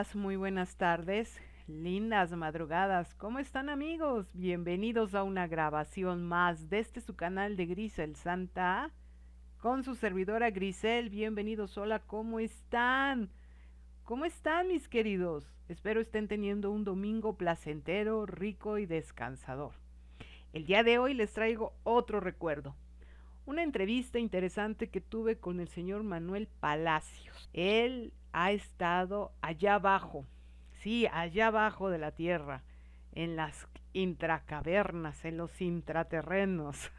días, muy buenas tardes, lindas madrugadas. ¿Cómo están, amigos? Bienvenidos a una grabación más de su canal de Grisel Santa con su servidora Grisel. Bienvenidos, hola, ¿cómo están? ¿Cómo están, mis queridos? Espero estén teniendo un domingo placentero, rico y descansador. El día de hoy les traigo otro recuerdo. Una entrevista interesante que tuve con el señor Manuel Palacios. Él ha estado allá abajo, sí, allá abajo de la tierra, en las intracavernas, en los intraterrenos.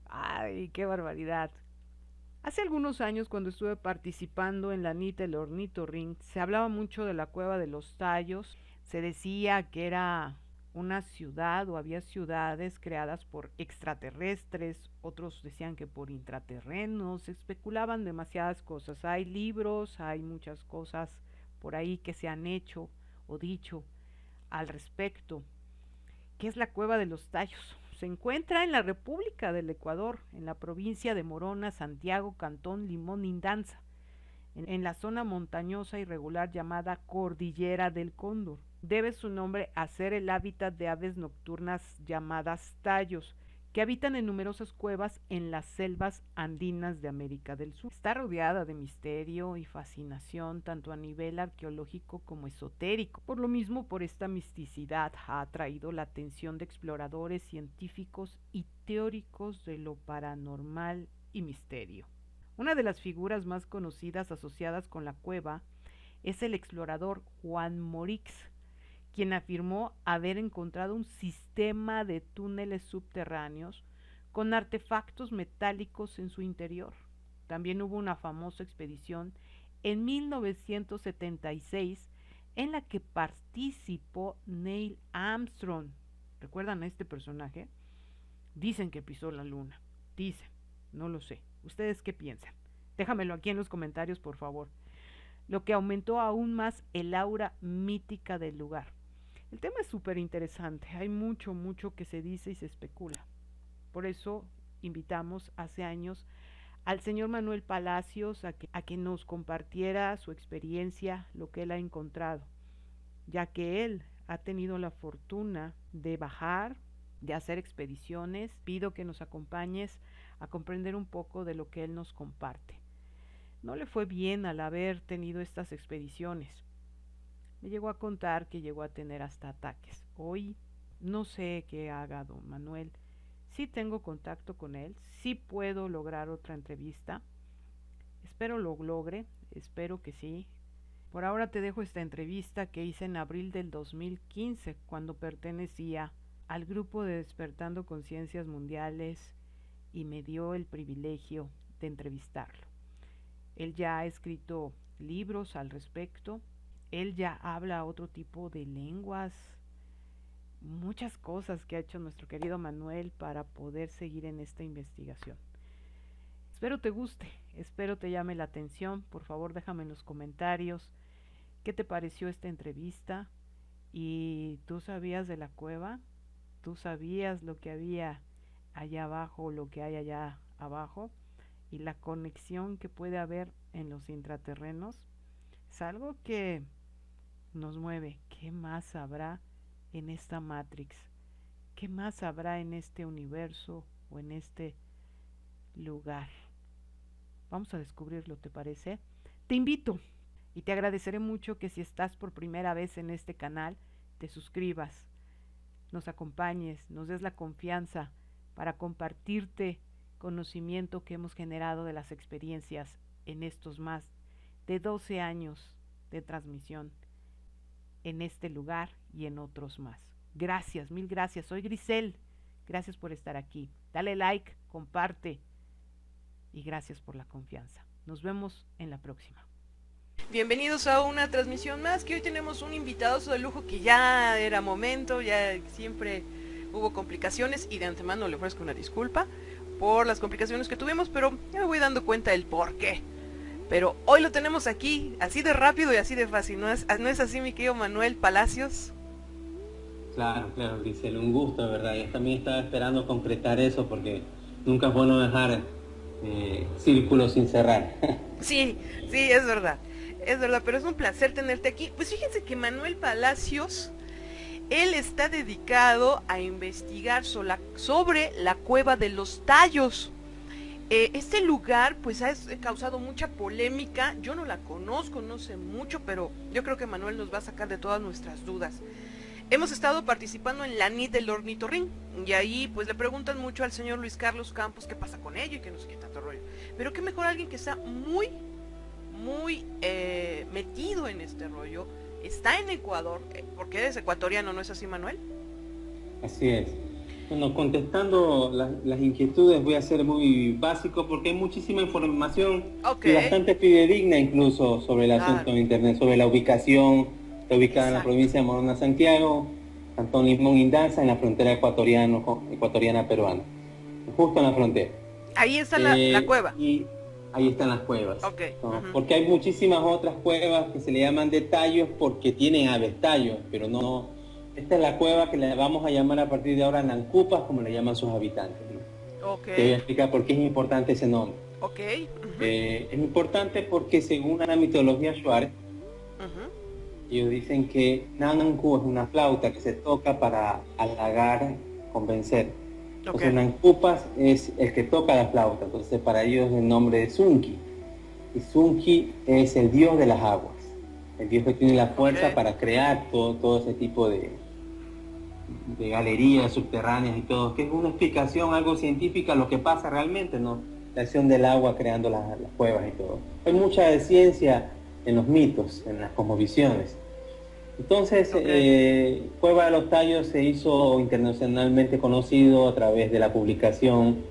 Ay, qué barbaridad. Hace algunos años, cuando estuve participando en la NIT el Ornitorrinco, se hablaba mucho de la Cueva de los Tallos. Se decía que era una ciudad o había ciudades creadas por extraterrestres, otros decían que por intraterrenos, especulaban demasiadas cosas. Hay libros, hay muchas cosas por ahí que se han hecho o dicho al respecto. ¿Qué es la Cueva de los Tallos? Se encuentra en la República del Ecuador, en la provincia de Morona, Santiago, Cantón Limón, Indanza, en la zona montañosa y regular llamada Cordillera del Cóndor. Debe su nombre a ser el hábitat de aves nocturnas llamadas tallos, que habitan en numerosas cuevas en las selvas andinas de América del Sur. Está rodeada de misterio y fascinación tanto a nivel arqueológico como esotérico. Por lo mismo, por esta misticidad ha atraído la atención de exploradores, científicos y teóricos de lo paranormal y misterio. Una de las figuras más conocidas asociadas con la cueva es el explorador Juan Morix, quien afirmó haber encontrado un sistema de túneles subterráneos con artefactos metálicos en su interior. También hubo una famosa expedición en 1976 en la que participó Neil Armstrong. ¿Recuerdan a este personaje? Dicen que pisó la luna. Dicen, no lo sé. ¿Ustedes qué piensan? Déjamelo aquí en los comentarios, por favor. Lo que aumentó aún más el aura mítica del lugar. El tema es súper interesante, hay mucho que se dice y se especula. Por eso invitamos hace años al señor Manuel Palacios a que nos compartiera su experiencia, lo que él ha encontrado, ya que él ha tenido la fortuna de bajar, de hacer expediciones. Pido que nos acompañes a comprender un poco de lo que él nos comparte. No le fue bien al haber tenido estas expediciones. Me llegó a contar que llegó a tener hasta ataques. Hoy no sé qué haga don Manuel. Sí tengo contacto con él, sí puedo lograr otra entrevista. Espero lo logre, espero que sí. Por ahora te dejo esta entrevista que hice en abril del 2015, cuando pertenecía al grupo de Despertando Conciencias Mundiales y me dio el privilegio de entrevistarlo. Él ya ha escrito libros al respecto. Él ya habla otro tipo de lenguas, muchas cosas que ha hecho nuestro querido Manuel para poder seguir en esta investigación. Espero te guste, espero te llame la atención. Por favor, déjame en los comentarios qué te pareció esta entrevista. ¿Y tú sabías de la cueva? ¿Tú sabías lo que había allá abajo, lo que hay allá abajo? Y la conexión que puede haber en los intraterrenos es algo que nos mueve. ¿Qué más habrá en esta Matrix? ¿Qué más habrá en este universo o en este lugar? Vamos a descubrirlo, ¿te parece? Te invito y te agradeceré mucho que si estás por primera vez en este canal, te suscribas, nos acompañes, nos des la confianza para compartirte conocimiento que hemos generado de las experiencias en estos más de 12 años de transmisión en este lugar y en otros más. Gracias, mil gracias. Soy Grisel. Gracias por estar aquí. Dale like, comparte y gracias por la confianza. Nos vemos en la próxima. Bienvenidos a una transmisión más, que hoy tenemos un invitado de lujo que ya era momento, ya siempre hubo complicaciones y de antemano le ofrezco una disculpa por las complicaciones que tuvimos, pero ya me voy dando cuenta del por qué. Pero hoy lo tenemos aquí, así de rápido y así de fácil, ¿no es así, mi querido Manuel Palacios? Claro, Grisel, un gusto, ¿verdad? Yo también estaba esperando concretar eso porque nunca es bueno dejar círculos sin cerrar. Sí, es verdad. Es verdad, pero es un placer tenerte aquí. Pues fíjense que Manuel Palacios, él está dedicado a investigar sobre la cueva de los Tallos. Este lugar pues ha causado mucha polémica. Yo no la conozco, no sé mucho, pero yo creo que Manuel nos va a sacar de todas nuestras dudas. Hemos estado participando en la NIT del Ornitorrinco y ahí pues le preguntan mucho al señor Luis Carlos Campos qué pasa con ello y que no sé qué tanto rollo. Pero qué mejor alguien que está muy metido en este rollo, está en Ecuador, porque eres ecuatoriano, ¿no es así, Manuel? Así es. Bueno, contestando las inquietudes voy a ser muy básico porque hay muchísima información y bastante fidedigna incluso sobre el asunto de internet, sobre la ubicación. Está ubicada en la provincia de Morona, Santiago, Cantón Limón Indanza, en la frontera ecuatoriana peruana, justo en la frontera. Ahí está la cueva. Y ahí están las cuevas. ¿No? Porque hay muchísimas otras cuevas que se le llaman de tallos porque tienen aves tallos, pero no. Esta es la cueva que le vamos a llamar a partir de ahora Nancupas, como le llaman sus habitantes, ¿no? Te voy a explicar por qué es importante ese nombre. Es importante porque según la mitología Shuar, ellos dicen que Nananku es una flauta que se toca para halagar, convencer. Entonces Nancupas es el que toca la flauta, entonces para ellos el nombre es Sunki. Y Sunki es el dios de las aguas, el dios que tiene la fuerza para crear todo ese tipo de galerías subterráneas y todo, que es una explicación algo científica a lo que pasa realmente, ¿no? La acción del agua creando las cuevas y todo. Hay mucha ciencia en los mitos, en las cosmovisiones. Entonces, Cueva de los Tallos se hizo internacionalmente conocido a través de la publicación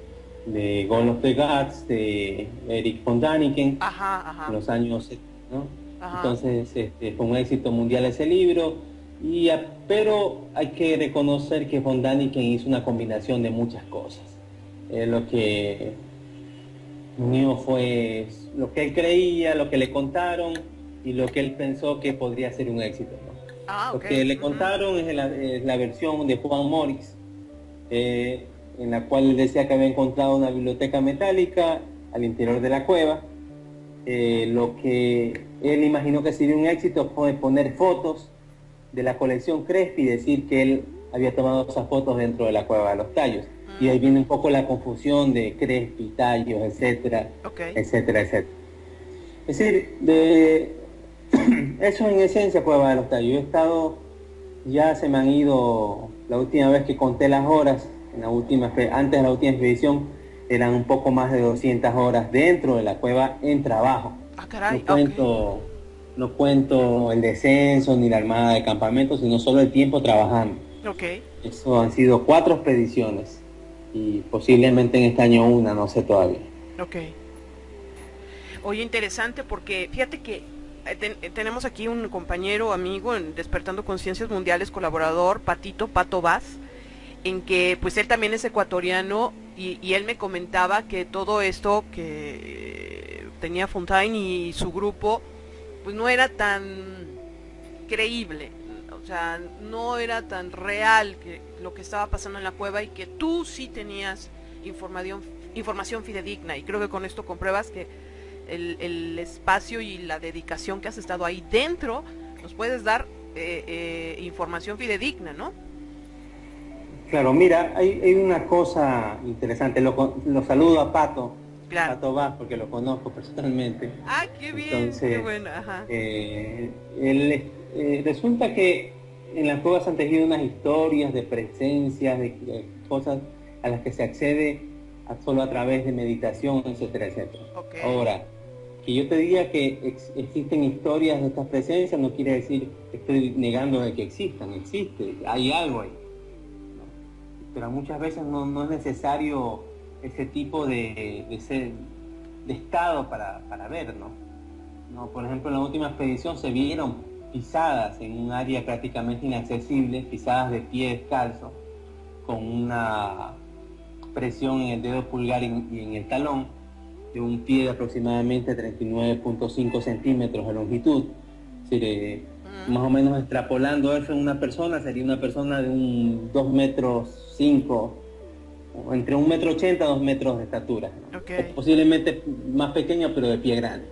de Gone of the Gods de Eric von Däniken en los años 70, ¿no? Entonces, fue un éxito mundial ese libro, pero hay que reconocer que von Däniken hizo una combinación de muchas cosas. Lo que unió fue lo que él creía, lo que le contaron y lo que él pensó que podría ser un éxito, ¿no? Lo que le contaron es la versión de Juan Morix, en la cual él decía que había encontrado una biblioteca metálica al interior de la cueva. Lo que él imaginó que sería un éxito fue poner fotos de la colección Crespi y decir que él había tomado esas fotos dentro de la Cueva de los Tallos. Y ahí viene un poco la confusión de Crespi, Tallos, etcétera, etcétera, etcétera. Es decir, eso en esencia Cueva de los Tallos. Yo he estado, ya se me han ido, la última vez que conté las horas, antes de la última expedición, eran un poco más de 200 horas dentro de la cueva en trabajo. No cuento el descenso ni la armada de campamento, sino solo el tiempo trabajando. Eso han sido 4 expediciones y posiblemente en este año una, no sé todavía. Oye, interesante porque fíjate que tenemos aquí un compañero, amigo en Despertando Conciencias Mundiales, colaborador, Pato Vaz, en que pues él también es ecuatoriano y él me comentaba que todo esto que tenía Fontaine y su grupo pues no era tan creíble, o sea, no era tan real que lo que estaba pasando en la cueva y que tú sí tenías información fidedigna, y creo que con esto compruebas que el espacio y la dedicación que has estado ahí dentro nos puedes dar información fidedigna, ¿no? Claro, mira, hay una cosa interesante, lo saludo a Pato Vaz porque lo conozco personalmente. Ah, qué bien. Entonces, qué bueno. Resulta que en las cuevas han tejido unas historias de presencias, de cosas a las que se accede solo a través de meditación, etcétera, etcétera. Ahora, que yo te diga que existen historias de estas presencias no quiere decir que estoy negando de que existe, hay algo ahí. Pero muchas veces no es necesario ese tipo de estado para ver, ¿no? Por ejemplo, en la última expedición se vieron pisadas en un área prácticamente inaccesible, pisadas de pie descalzo, con una presión en el dedo pulgar y en el talón, de un pie de aproximadamente 39.5 centímetros de longitud. Es decir, más o menos extrapolando eso en una persona, sería una persona de un 2,5 metros, entre 1,80 metros y 2 metros de estatura, ¿no? Posiblemente más pequeño, pero de pie grande.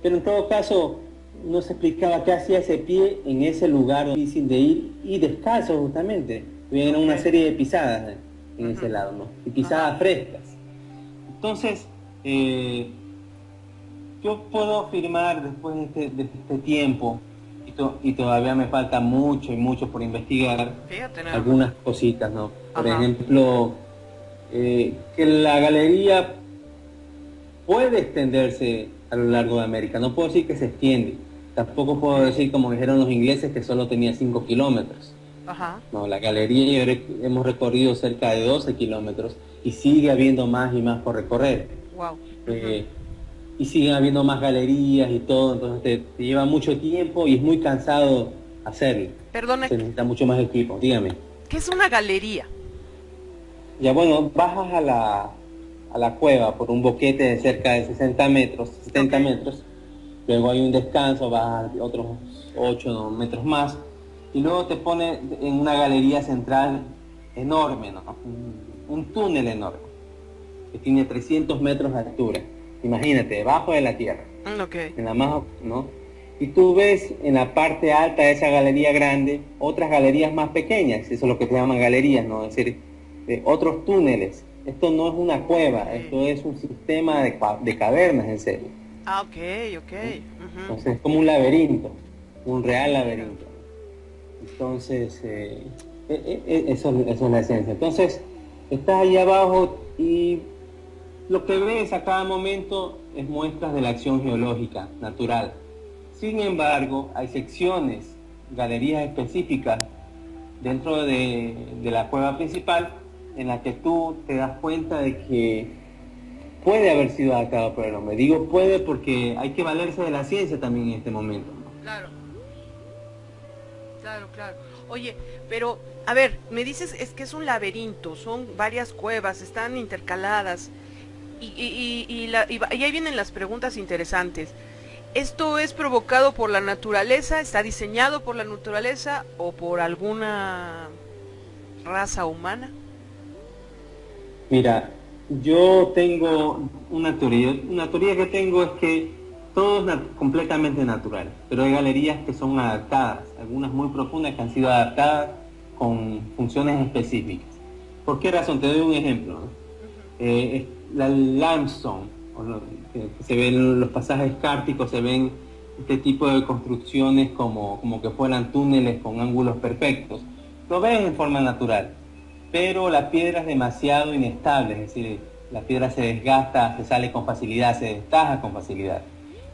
Pero en todo caso, no se explicaba qué hacía ese pie en ese lugar difícil de ir y descalzo justamente. Tuvieron una serie de pisadas en ese lado, ¿no? Y pisadas frescas. Entonces, yo puedo afirmar después de este tiempo, y todavía me falta mucho y mucho por investigar, algunas cositas, ¿no? Por ejemplo, que la galería puede extenderse a lo largo de América. No puedo decir que se extiende. Tampoco puedo decir, como dijeron los ingleses, que solo tenía 5 kilómetros. No, la galería hemos recorrido cerca de 12 kilómetros y sigue habiendo más y más por recorrer. Wow. Y siguen habiendo más galerías y todo, entonces te lleva mucho tiempo y es muy cansado hacerlo. Perdone. Se necesita mucho más equipo, dígame. ¿Qué es una galería? Ya bueno, bajas a la cueva por un boquete de cerca de 60 metros, 70 metros, luego hay un descanso, bajas otros 8 metros más, y luego te pone en una galería central enorme, ¿no? Un túnel enorme, que tiene 300 metros de altura. Imagínate, debajo de la tierra, en la más, ¿no? Y tú ves en la parte alta de esa galería grande otras galerías más pequeñas, eso es lo que se llaman galerías, ¿no? Es decir, otros túneles. Esto no es una cueva, esto es un sistema de cavernas, en serio. Ok. Entonces es como un laberinto, un real laberinto. Entonces, eso es la esencia. Entonces, estás ahí abajo y lo que ves a cada momento es muestras de la acción geológica natural. Sin embargo, hay secciones, galerías específicas dentro de la cueva principal en la que tú te das cuenta de que puede haber sido adaptado por el hombre. Digo puede porque hay que valerse de la ciencia también en este momento, ¿no? Claro. Oye, pero, a ver, me dices es que es un laberinto, son varias cuevas, están intercaladas. Y ahí vienen las preguntas interesantes. ¿Esto es provocado por la naturaleza? ¿Está diseñado por la naturaleza o por alguna raza humana? Mira, yo tengo una teoría. Una teoría que tengo es que todo es completamente natural, pero hay galerías que son adaptadas, algunas muy profundas que han sido adaptadas con funciones específicas. ¿Por qué razón? Te doy un ejemplo, ¿no? La limestone, que se ven los pasajes kárticos, se ven este tipo de construcciones como que fueran túneles con ángulos perfectos. Lo ves en forma natural, pero la piedra es demasiado inestable, es decir, la piedra se desgasta, se sale con facilidad, se destaja con facilidad.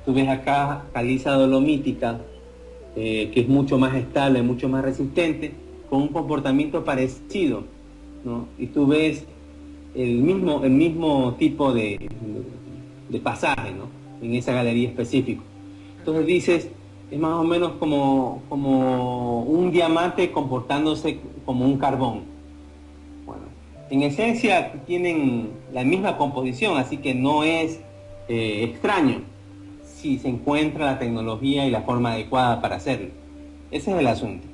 Tú ves acá caliza dolomítica, que es mucho más estable, mucho más resistente, con un comportamiento parecido, ¿no? Y tú ves el mismo tipo de pasaje, ¿no? En esa galería específica. Entonces dices, es más o menos como un diamante comportándose como un carbón. Bueno, en esencia tienen la misma composición, así que no es extraño si se encuentra la tecnología y la forma adecuada para hacerlo. Ese es el asunto.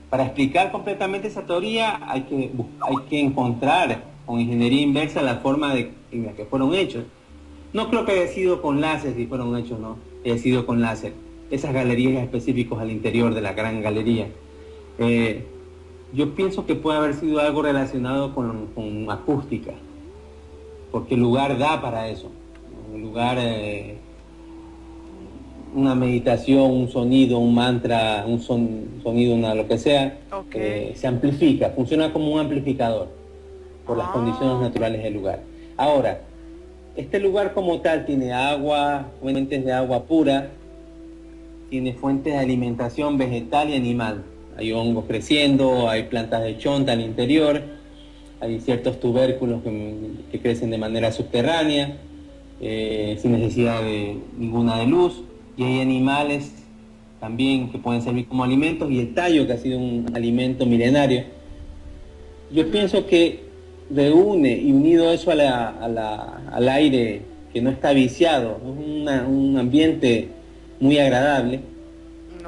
Para explicar completamente esa teoría hay que encontrar con ingeniería inversa la forma en la que fueron hechos. No creo que haya sido con láser si fueron hechos, no. Haya sido con láser. Esas galerías específicas al interior de la gran galería. Yo pienso que puede haber sido algo relacionado con acústica, porque el lugar da para eso. Un lugar, una meditación, un sonido, un mantra, un sonido, lo que sea, se amplifica, funciona como un amplificador por las condiciones naturales del lugar. Ahora, este lugar como tal tiene agua, fuentes de agua pura, tiene fuentes de alimentación vegetal y animal. Hay hongos creciendo, hay plantas de chonta al interior, hay ciertos tubérculos que crecen de manera subterránea, sin necesidad de ninguna de luz, y hay animales también que pueden servir como alimentos, y el tallo, que ha sido un alimento milenario. Yo pienso que reúne, y unido eso al aire que no está viciado, un ambiente muy agradable,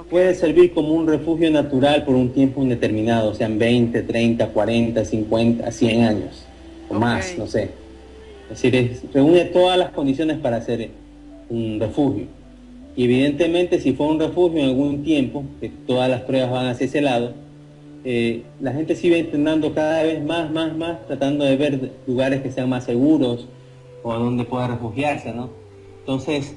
puede servir como un refugio natural por un tiempo indeterminado, sean 20, 30, 40, 50, 100 años, o más, no sé. Es decir, reúne todas las condiciones para ser un refugio. Y evidentemente, si fue un refugio en algún tiempo, que todas las pruebas van hacia ese lado, la gente sigue intentando cada vez más, tratando de ver lugares que sean más seguros o a donde pueda refugiarse, ¿no? Entonces,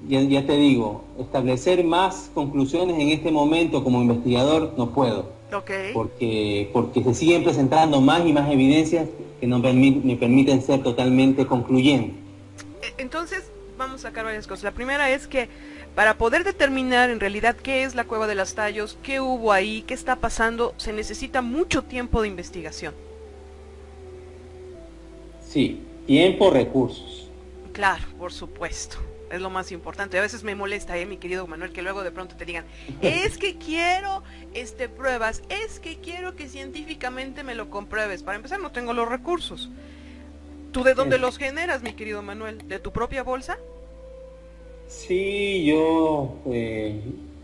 ya te digo, establecer más conclusiones en este momento como investigador no puedo. Okay. Porque se siguen presentando más y más evidencias que no me permiten ser totalmente concluyente. Entonces, vamos a sacar varias cosas. La primera es que para poder determinar en realidad qué es la Cueva de los Tallos, qué hubo ahí, qué está pasando, se necesita mucho tiempo de investigación. Sí, tiempo, recursos. Claro, por supuesto. Es lo más importante. A veces me molesta, mi querido Manuel, que luego de pronto te digan, es que quiero pruebas, es que quiero que científicamente me lo compruebes. Para empezar, no tengo los recursos. ¿Tú de dónde los generas, mi querido Manuel? ¿De tu propia bolsa? Sí, yo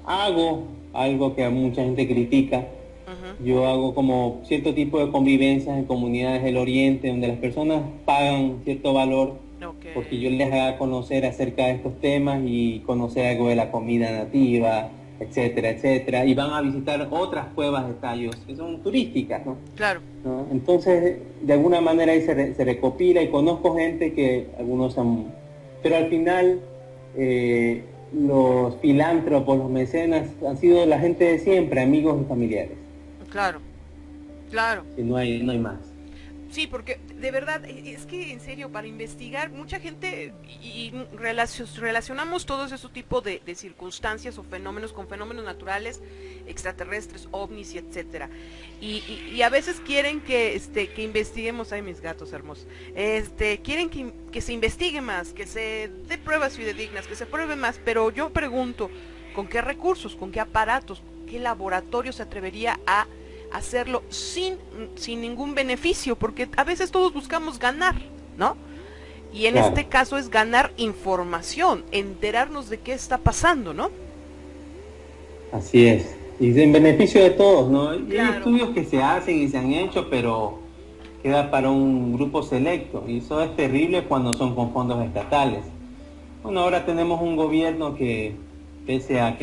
hago algo que a mucha gente critica. Yo hago como cierto tipo de convivencias en comunidades del Oriente, donde las personas pagan cierto valor, porque yo les haga conocer acerca de estos temas y conocer algo de la comida nativa, etcétera, etcétera. Y van a visitar otras cuevas de tallos que son turísticas, ¿no? Claro. ¿No? Entonces, de alguna manera ahí se recopila y conozco gente que algunos han... Pero al final... los filántropos, los mecenas han sido la gente de siempre, amigos y familiares. Claro, claro. Y no hay más. Sí, porque de verdad, es que en serio, para investigar, mucha gente relacionamos todos esos tipos de circunstancias o fenómenos con fenómenos naturales, extraterrestres, ovnis y etcétera. Y a veces quieren que investiguemos, ay mis gatos hermosos, quieren que se investigue más, que se dé pruebas fidedignas, que se pruebe más, pero yo pregunto, ¿con qué recursos, con qué aparatos, qué laboratorio se atrevería a hacerlo sin ningún beneficio? Porque a veces todos buscamos ganar, ¿no? Y en este caso es ganar información, enterarnos de qué está pasando, ¿no? Así es, y en beneficio de todos, ¿no? Claro. Hay estudios que se hacen y se han hecho, pero queda para un grupo selecto, y eso es terrible cuando son con fondos estatales. Bueno, ahora tenemos un gobierno que, pese a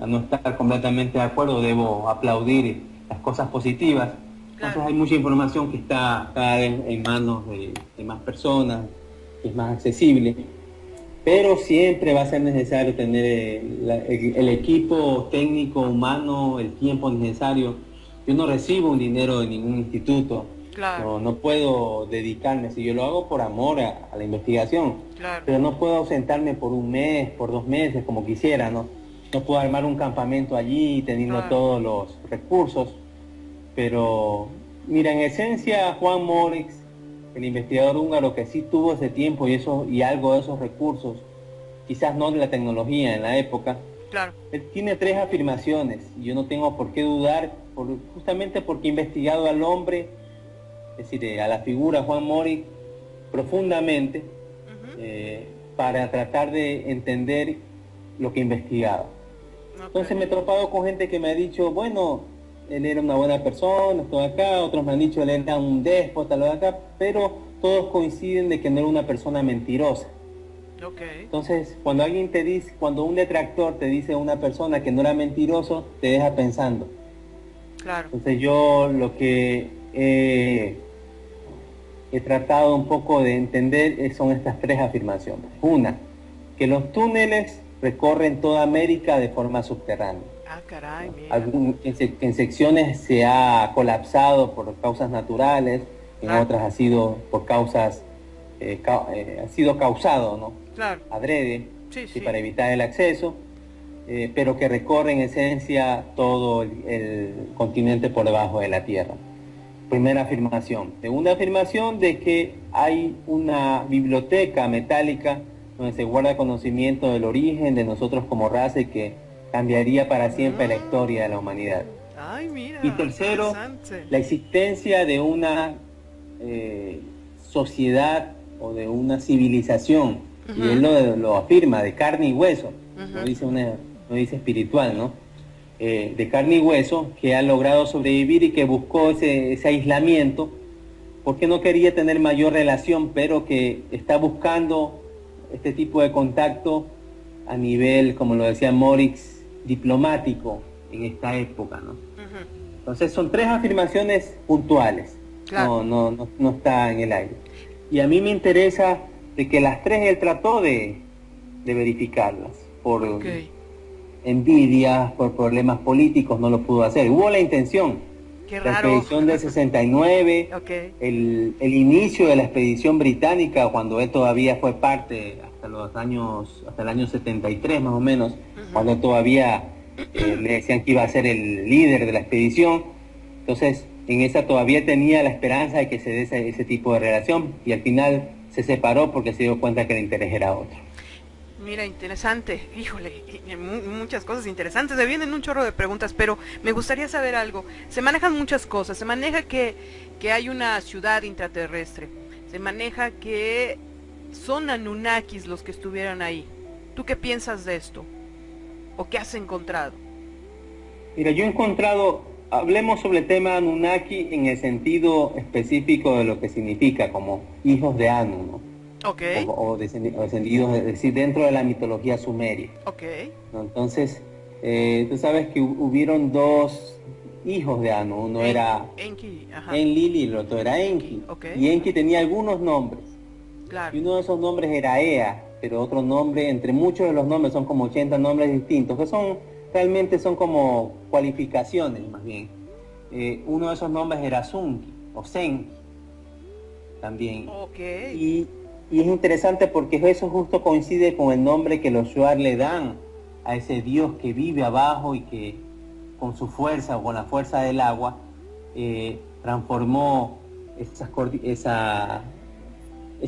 no estar completamente de acuerdo, debo aplaudir las cosas positivas. Entonces hay mucha información que está cada vez en manos de más personas, que es más accesible, pero siempre va a ser necesario tener el equipo técnico, humano, el tiempo necesario. Yo no recibo un dinero de ningún instituto, no puedo dedicarme, si yo lo hago por amor a la investigación, pero no puedo ausentarme por un mes, por 2 meses, como quisiera, ¿no? No puedo armar un campamento allí teniendo todos los recursos, pero mira, en esencia Juan Morix, el investigador húngaro que sí tuvo ese tiempo y algo de esos recursos, quizás no de la tecnología en la época, él tiene 3 afirmaciones y yo no tengo por qué dudar, justamente porque he investigado al hombre, es decir, a la figura Juan Morix profundamente, para tratar de entender lo que investigaba. Entonces me he topado con gente que me ha dicho, bueno, él era una buena persona, todo acá, otros me han dicho él era un déspota, lo de acá, pero todos coinciden de que no era una persona mentirosa. Entonces, cuando alguien te dice, cuando un detractor te dice a una persona que no era mentiroso, te deja pensando. Entonces yo lo que he tratado un poco de entender son estas 3 afirmaciones. Una, que los túneles recorren toda América de forma subterránea. En secciones se ha colapsado por causas naturales, en otras ha sido por causas, ha sido causado, ¿no? Adrede, para evitar el acceso, pero que recorre en esencia todo el continente por debajo de la Tierra. Primera afirmación. Segunda afirmación, de que hay una biblioteca metálica donde se guarda conocimiento del origen de nosotros como raza y que cambiaría para siempre la historia de la humanidad. Y tercero, la existencia de una sociedad o de una civilización, y él lo afirma, de carne y hueso, no dice espiritual, ¿no? De carne y hueso, que ha logrado sobrevivir y que buscó ese aislamiento, porque no quería tener mayor relación, pero que está buscando este tipo de contacto a nivel, como lo decía Morix, diplomático en esta época, ¿no? Entonces son 3 afirmaciones puntuales, Claro. no está en el aire. Y a mí me interesa de que las 3 él trató de verificarlas, por envidias, por problemas políticos no lo pudo hacer. Hubo la intención. Qué La raro. expedición del 69, Ok. el inicio de la expedición británica, cuando él todavía fue parte, hasta el año 73 más o menos, cuando todavía le decían que iba a ser el líder de la expedición. Entonces, en esa todavía tenía la esperanza de que se dé ese tipo de relación, y al final se separó porque se dio cuenta que el interés era otro. Mira, interesante, híjole, muchas cosas interesantes, me vienen un chorro de preguntas, pero me gustaría saber algo. Se manejan muchas cosas, se maneja que hay una ciudad intraterrestre, se maneja que son Anunnakis los que estuvieron ahí. ¿Tú qué piensas de esto? ¿O qué has encontrado? Mira, yo he encontrado, hablemos sobre el tema Anunnaki en el sentido específico de lo que significa, como hijos de Anu, ¿no? Ok. O descendidos, es decir, dentro de la mitología sumeria. Ok. ¿No? Entonces, tú sabes que hubieron 2 hijos de Anu, uno era Enki, ajá. Enlil y el otro era Enki. Okay. Y Enki tenía algunos nombres. Claro. Y uno de esos nombres era Ea, pero otro nombre, entre muchos de los nombres, son como 80 nombres distintos, que realmente son como cualificaciones más bien. Uno de esos nombres era Sunki, o Senki, también. Ok. Y es interesante porque eso justo coincide con el nombre que los Shuar le dan a ese Dios que vive abajo y que con su fuerza o con la fuerza del agua transformó ese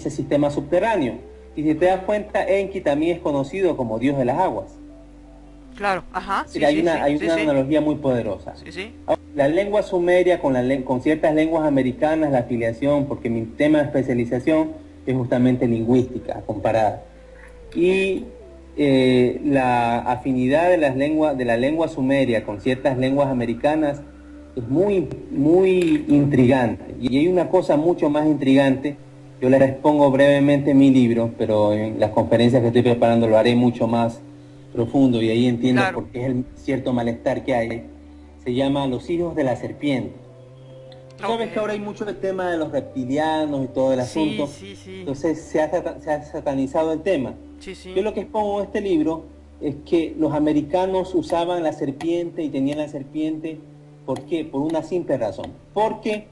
sistema subterráneo. Y si te das cuenta, Enki también es conocido como Dios de las aguas. Claro, ajá. Sí, hay una analogía muy poderosa. Sí, sí. La lengua sumeria con ciertas lenguas americanas, la afiliación, porque mi tema de especialización es justamente lingüística comparada. Y la afinidad de la lengua sumeria con ciertas lenguas americanas es muy, muy intrigante. Y hay una cosa mucho más intrigante, yo la expongo brevemente en mi libro, pero en las conferencias que estoy preparando lo haré mucho más profundo, y ahí entiendo por qué es el cierto malestar que hay. Se llama Los hijos de la serpiente. Sabes que ahora hay mucho el tema de los reptilianos y todo el asunto. Sí. Entonces se ha satanizado el tema. Sí. Yo lo que expongo en este libro es que los americanos usaban la serpiente y tenían la serpiente. ¿Por qué? Por una simple razón. Porque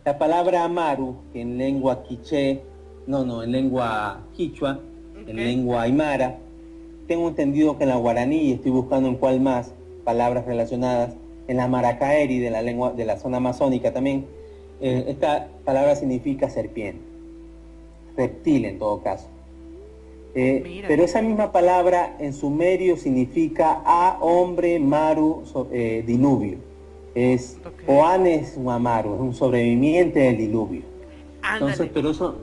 la palabra amaru, en lengua quiché, en lengua quichua, en lengua aymara, tengo entendido que en la guaraní, y estoy buscando en cuál más, palabras relacionadas, en la maracaeri de la lengua de la zona amazónica también, esta palabra significa serpiente, reptil en todo caso. Pero esa misma palabra en sumerio significa a hombre, maru, diluvio. Es Oanes Mamaru, es un sobreviviente del diluvio. Ándale. Entonces, pero eso,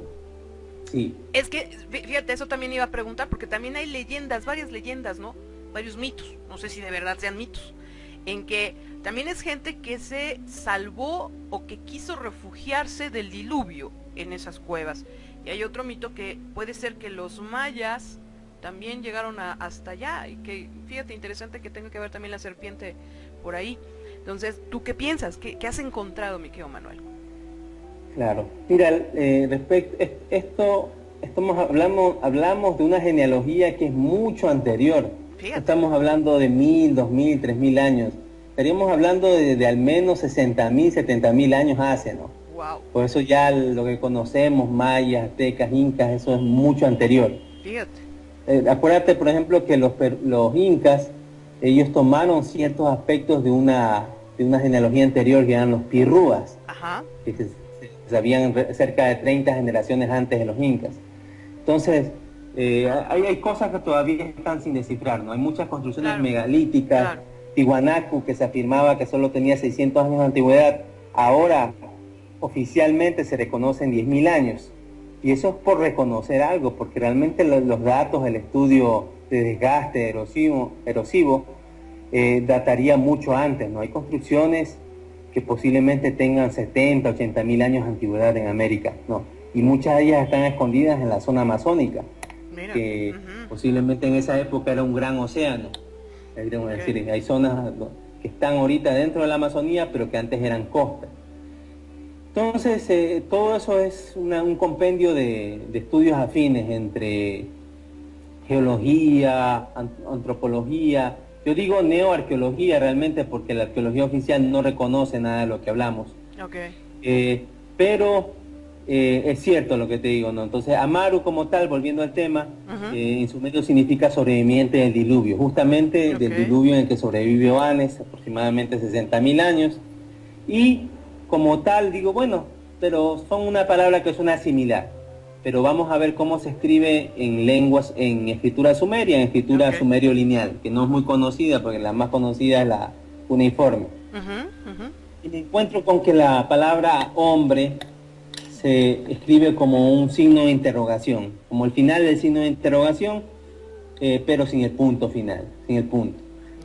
sí. Es que, fíjate, eso también iba a preguntar, porque también hay leyendas, varias leyendas, ¿no? Varios mitos, no sé si de verdad sean mitos, en que también es gente que se salvó o que quiso refugiarse del diluvio en esas cuevas. Y hay otro mito que puede ser que los mayas también llegaron hasta allá, y que, fíjate, interesante que tenga que ver también la serpiente por ahí. Entonces, ¿tú qué piensas? ¿Qué has encontrado, mi querido Manuel? Claro. Mira, respecto esto hablamos de una genealogía que es mucho anterior. Fíjate. Estamos hablando de 1000, 2000, 3000 años. Estaríamos hablando de al menos 60.000, 70.000 años hace, ¿no? Wow. Por eso ya lo que conocemos, mayas, aztecas, incas, eso es mucho anterior. Fíjate. Acuérdate, por ejemplo, que los incas, ellos tomaron ciertos aspectos de una genealogía anterior, que eran los pirrúas. Ajá. Que se sabían cerca de 30 generaciones antes de los incas. Entonces, hay cosas que todavía están sin descifrar, ¿no? Hay muchas construcciones megalíticas, Tiwanaku, que se afirmaba que solo tenía 600 años de antigüedad, ahora oficialmente se reconocen 10.000 años. Y eso es por reconocer algo, porque realmente los datos, el estudio de desgaste erosivo dataría mucho antes, ¿no? Hay construcciones que posiblemente tengan 70, 80.000 años de antigüedad en América, ¿no? Y muchas de ellas están escondidas en la zona amazónica. Mira. que posiblemente en esa época era un gran océano. Es decir, hay zonas que están ahorita dentro de la Amazonía, pero que antes eran costas. Entonces, todo eso es un compendio de estudios afines entre geología, antropología. Yo digo neoarqueología realmente porque la arqueología oficial no reconoce nada de lo que hablamos. Pero es cierto lo que te digo, ¿no? Entonces, Amaru como tal, volviendo al tema, en sumerio significa sobreviviente del diluvio, justamente del diluvio en el que sobrevivió Anes, aproximadamente 60.000 años. Y como tal, digo, bueno, pero son una palabra que suena similar. Pero vamos a ver cómo se escribe en lenguas, en escritura sumeria, en escritura sumerio lineal, que no es muy conocida, porque la más conocida es la cuneiforme. Y me encuentro con que la palabra hombre se escribe como un signo de interrogación, como el final del signo de interrogación, pero sin el punto final, sin el punto.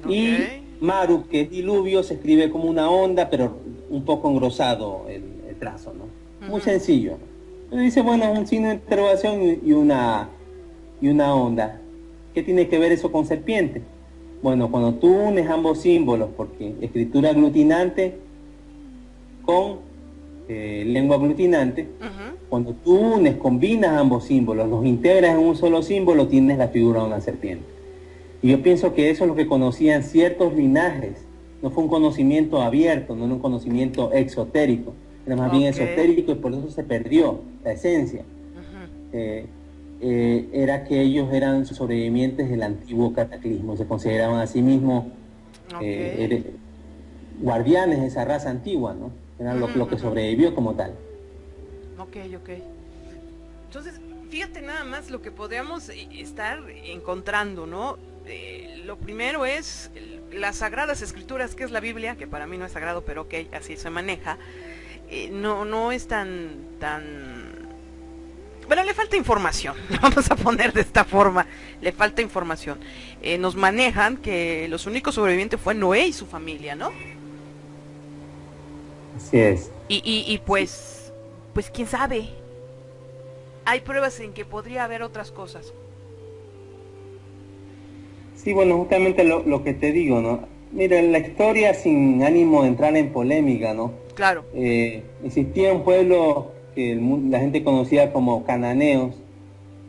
Y Maru, que es diluvio, se escribe como una onda, pero un poco engrosado el trazo, ¿no? Muy sencillo. Dice, bueno, un signo de interrogación y una onda. ¿Qué tiene que ver eso con serpiente? Bueno, cuando tú unes ambos símbolos, porque escritura aglutinante con lengua aglutinante, cuando tú unes, combinas ambos símbolos, los integras en un solo símbolo, tienes la figura de una serpiente. Y yo pienso que eso es lo que conocían ciertos linajes. No fue un conocimiento abierto, no era un conocimiento exotérico. Era más bien esotérico y por eso se perdió la esencia. Era que ellos eran sobrevivientes del antiguo cataclismo, se consideraban a sí mismos guardianes de esa raza antigua, ¿no? Era lo que sobrevivió como tal. Entonces, fíjate nada más lo que podríamos estar encontrando, ¿no? Lo primero es las Sagradas Escrituras, que es la Biblia, que para mí no es sagrado, pero ok, así se maneja. No es tan... Bueno, le falta información, vamos a poner de esta forma, le falta información. Nos manejan que los únicos sobrevivientes fue Noé y su familia, ¿no? Así es. Y pues quién sabe, hay pruebas en que podría haber otras cosas. Sí, bueno, justamente lo que te digo, ¿no? Mira, en la historia, sin ánimo de entrar en polémica, ¿no? Claro. Existía un pueblo que la gente conocía como cananeos,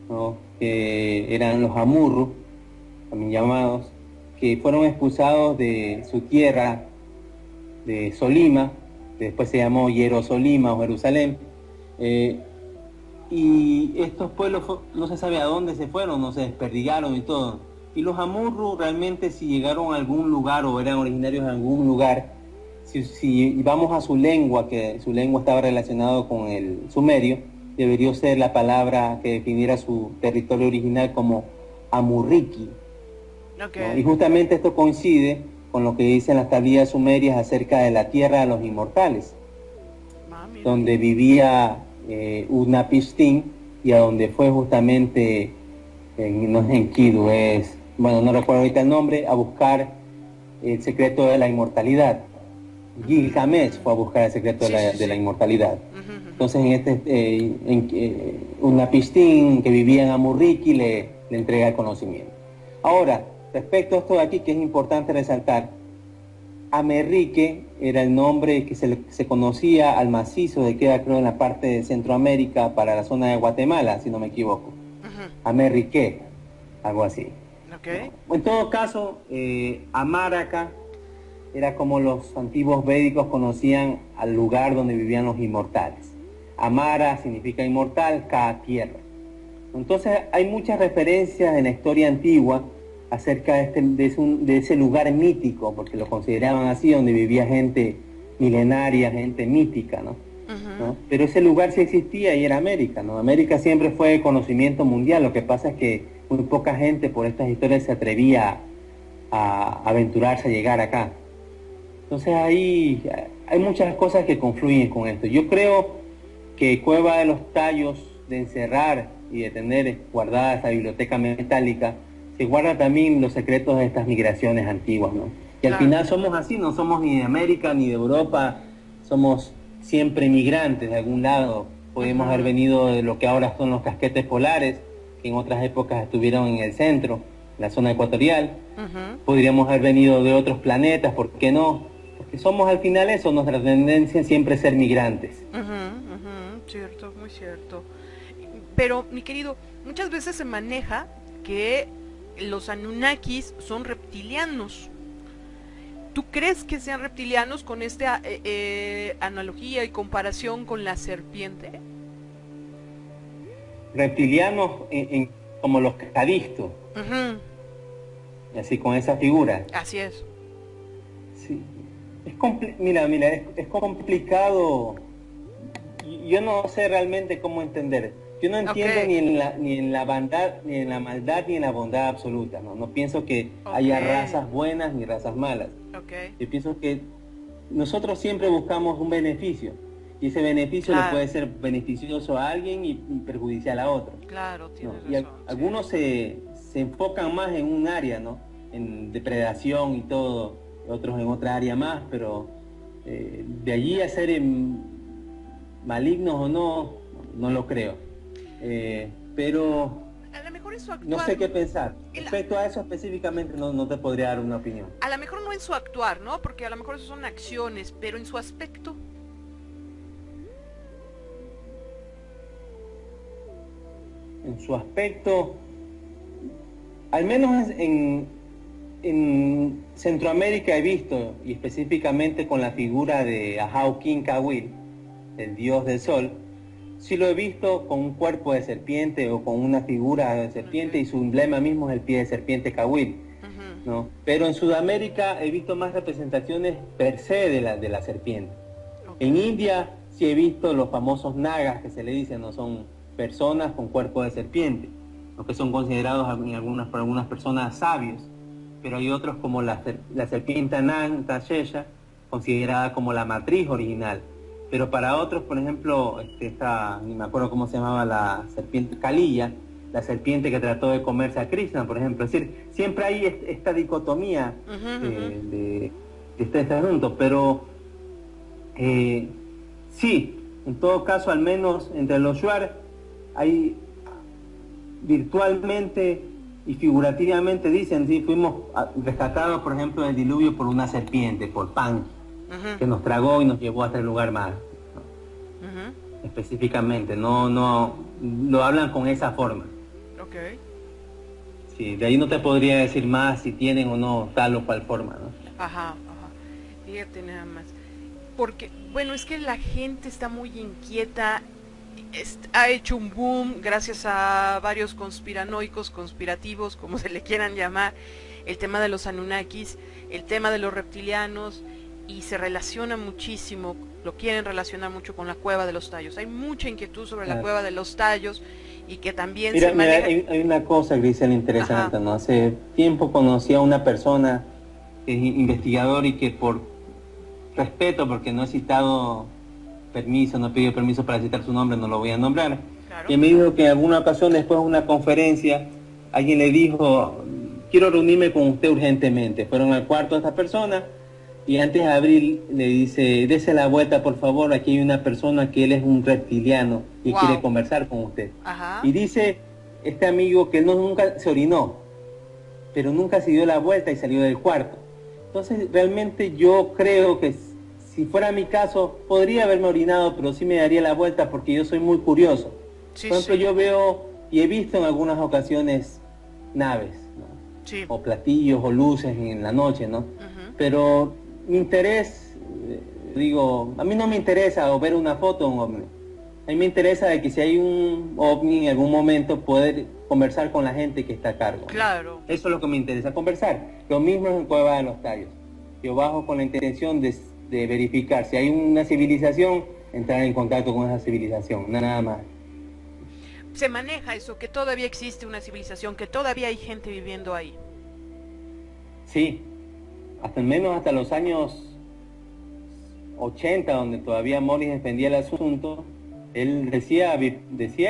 ¿no? Que eran los amurru, también llamados, que fueron expulsados de su tierra, de Solima, que después se llamó Jerusalén o Jerusalén, y estos pueblos no se sabe a dónde se fueron, no se desperdigaron y todo. Y los amurru realmente, si llegaron a algún lugar o eran originarios de algún lugar, si vamos a su lengua, que su lengua estaba relacionada con el sumerio, debería ser la palabra que definiera su territorio original como Amurriki. ¿No? Y justamente esto coincide con lo que dicen las tablillas sumerias acerca de la tierra de los inmortales, donde vivía Utnapishtim, y a donde fue justamente, no es Enkidu, bueno, no recuerdo ahorita el nombre, a buscar el secreto de la inmortalidad. Gilgamesh fue a buscar el secreto de la inmortalidad. Entonces Utnapishtim, que vivía en Amurriki, le entrega el conocimiento. Ahora, respecto a esto de aquí, que es importante resaltar, Amerrique era el nombre que se conocía al macizo de que creo en la parte de Centroamérica para la zona de Guatemala, si no me equivoco. Amerrique, algo así. En todo caso, Amaraca era como los antiguos védicos conocían al lugar donde vivían los inmortales. Amara significa inmortal, Ka, tierra. Entonces hay muchas referencias en la historia antigua acerca de ese lugar mítico, porque lo consideraban así, donde vivía gente milenaria, gente mítica, ¿no? ¿No? Pero ese lugar sí existía y era América, ¿no? América siempre fue conocimiento mundial. Lo que pasa es que muy poca gente por estas historias se atrevía a aventurarse a llegar acá. Entonces hay muchas cosas que confluyen con esto. Yo creo que Cueva de los Tallos, de encerrar y de tener guardada esa biblioteca metálica, se guarda también los secretos de estas migraciones antiguas, ¿no? Y al final somos así, no somos ni de América ni de Europa, somos siempre migrantes de algún lado. Podemos haber venido de lo que ahora son los casquetes polares, que en otras épocas estuvieron en el centro, en la zona ecuatorial. Podríamos haber venido de otros planetas, ¿por qué no? Porque somos al final eso, nuestra tendencia siempre es ser migrantes. Cierto, muy cierto. Pero, mi querido, muchas veces se maneja que los Anunnakis son reptilianos. ¿Tú crees que sean reptilianos con esta analogía y comparación con la serpiente? Reptilianos como los Calisto. Así, con esa figura. Así es. Sí. Mira, es complicado. Yo no sé realmente cómo entender. Yo no entiendo ni en la maldad, ni en la bondad absoluta. No pienso que haya razas buenas ni razas malas. Yo pienso que nosotros siempre buscamos un beneficio. Y ese beneficio le puede ser beneficioso a alguien y perjudicial a otro. Claro, tienes razón. Y algunos se enfocan más en un área, ¿no? En depredación y todo, otros en otra área más, pero de allí a ser malignos o no lo creo. Pero a lo mejor en su actuar, no sé qué pensar. Respecto a eso específicamente no te podría dar una opinión. A lo mejor no en su actuar, ¿no? Porque a lo mejor eso son acciones, pero en su aspecto. En su aspecto, al menos en Centroamérica he visto, y específicamente con la figura de Ahaukin-Cawil, el dios del sol, sí lo he visto con un cuerpo de serpiente o con una figura de serpiente, y su emblema mismo es el pie de serpiente Cawil, ¿no? Pero en Sudamérica he visto más representaciones per se de la serpiente. En India sí he visto los famosos nagas, que se le dicen, no son personas con cuerpo de serpiente, los que son considerados por algunas personas sabios, pero hay otros como la serpiente Ananta-Shesha, considerada como la matriz original, pero para otros, por ejemplo, ni me acuerdo cómo se llamaba la serpiente Kaliya, la serpiente que trató de comerse a Krishna, por ejemplo. Es decir, siempre hay esta dicotomía de este asunto, pero sí, en todo caso, al menos entre los Shuar, hay virtualmente y figurativamente dicen, sí, fuimos rescatados, por ejemplo, del diluvio por una serpiente, por Pan, que nos tragó y nos llevó hasta el lugar más, ¿no? Específicamente, no lo hablan con esa forma. Sí, de ahí no te podría decir más si tienen o no tal o cual forma, ¿no? Fíjate nada más. Porque, bueno, es que la gente está muy inquieta. Ha hecho un boom gracias a varios conspiranoicos, conspirativos, como se le quieran llamar, el tema de los Anunnakis, el tema de los reptilianos, y se relaciona muchísimo, lo quieren relacionar mucho con la Cueva de los Tallos. Hay mucha inquietud sobre la Cueva de los Tallos, y que también se maneja... hay una cosa, Grisel, interesante, ¿no? Hace tiempo conocí a una persona que es investigador y que por respeto, porque no he citado permiso, no he pedido permiso para citar su nombre, no lo voy a nombrar, y me dijo que en alguna ocasión, después de una conferencia, alguien le dijo, quiero reunirme con usted urgentemente. Fueron al cuarto de esta persona, y antes de abrir le dice, dese la vuelta por favor, aquí hay una persona que él es un reptiliano y quiere conversar con usted. Y dice este amigo que él nunca se orinó, pero nunca se dio la vuelta y salió del cuarto. Entonces realmente yo creo que si fuera mi caso, podría haberme orinado, pero sí me daría la vuelta porque yo soy muy curioso. Por ejemplo, yo veo y he visto en algunas ocasiones naves, ¿no? O platillos o luces en la noche, ¿no? Pero mi interés, a mí no me interesa ver una foto de un ovni. A mí me interesa de que si hay un ovni en algún momento, poder conversar con la gente que está a cargo, ¿no? Claro. Eso es lo que me interesa, conversar. Lo mismo es en Cueva de los Tallos. Yo bajo con la intención de verificar si hay una civilización, entrar en contacto con esa civilización, nada más. Se maneja eso, que todavía existe una civilización, que todavía hay gente viviendo ahí. Sí, hasta los años 80, donde todavía Morris defendía el asunto, él decía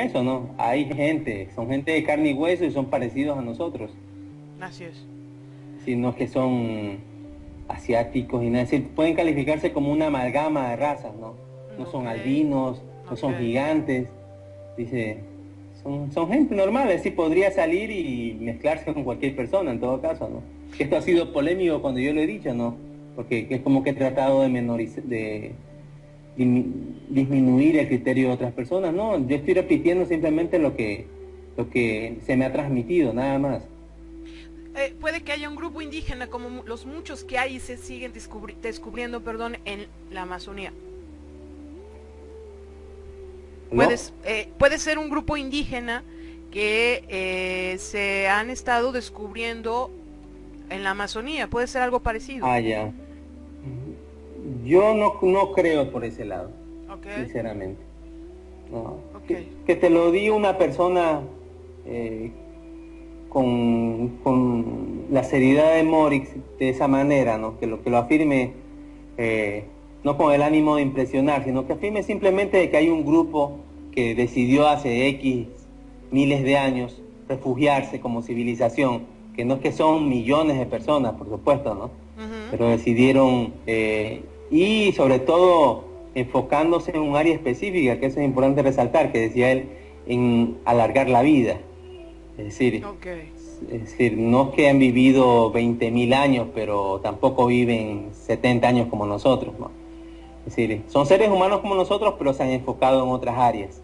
eso, ¿no? Hay gente, son gente de carne y hueso y son parecidos a nosotros. Así es. Sí, no es que son asiáticos y nada, es decir, pueden calificarse como una amalgama de razas, ¿no? No son albinos, no son gigantes, dice, son gente normal, es decir, podría salir y mezclarse con cualquier persona en todo caso, ¿no? Esto ha sido polémico cuando yo lo he dicho, ¿no? Porque es como que he tratado de disminuir el criterio de otras personas, no, yo estoy repitiendo simplemente lo que se me ha transmitido, nada más. Puede que haya un grupo indígena como los muchos que hay y se siguen descubriendo, en la Amazonía. ¿No? Puede ser un grupo indígena que se han estado descubriendo en la Amazonía, puede ser algo parecido. Ah, ya. Yo no creo por ese lado, Okay. sinceramente. No. Okay. Que te lo diga una persona con la seriedad de Morix de esa manera, ¿no? Que lo afirme no con el ánimo de impresionar, sino que afirme simplemente de que hay un grupo que decidió hace X miles de años refugiarse como civilización, que no es que son millones de personas, por supuesto, ¿no? Pero decidieron, y sobre todo enfocándose en un área específica, que eso es importante resaltar, que decía él, en alargar la vida. Es decir, no es que han vivido 20.000 años, pero tampoco viven 70 años como nosotros, ¿no? Es decir, son seres humanos como nosotros, pero se han enfocado en otras áreas.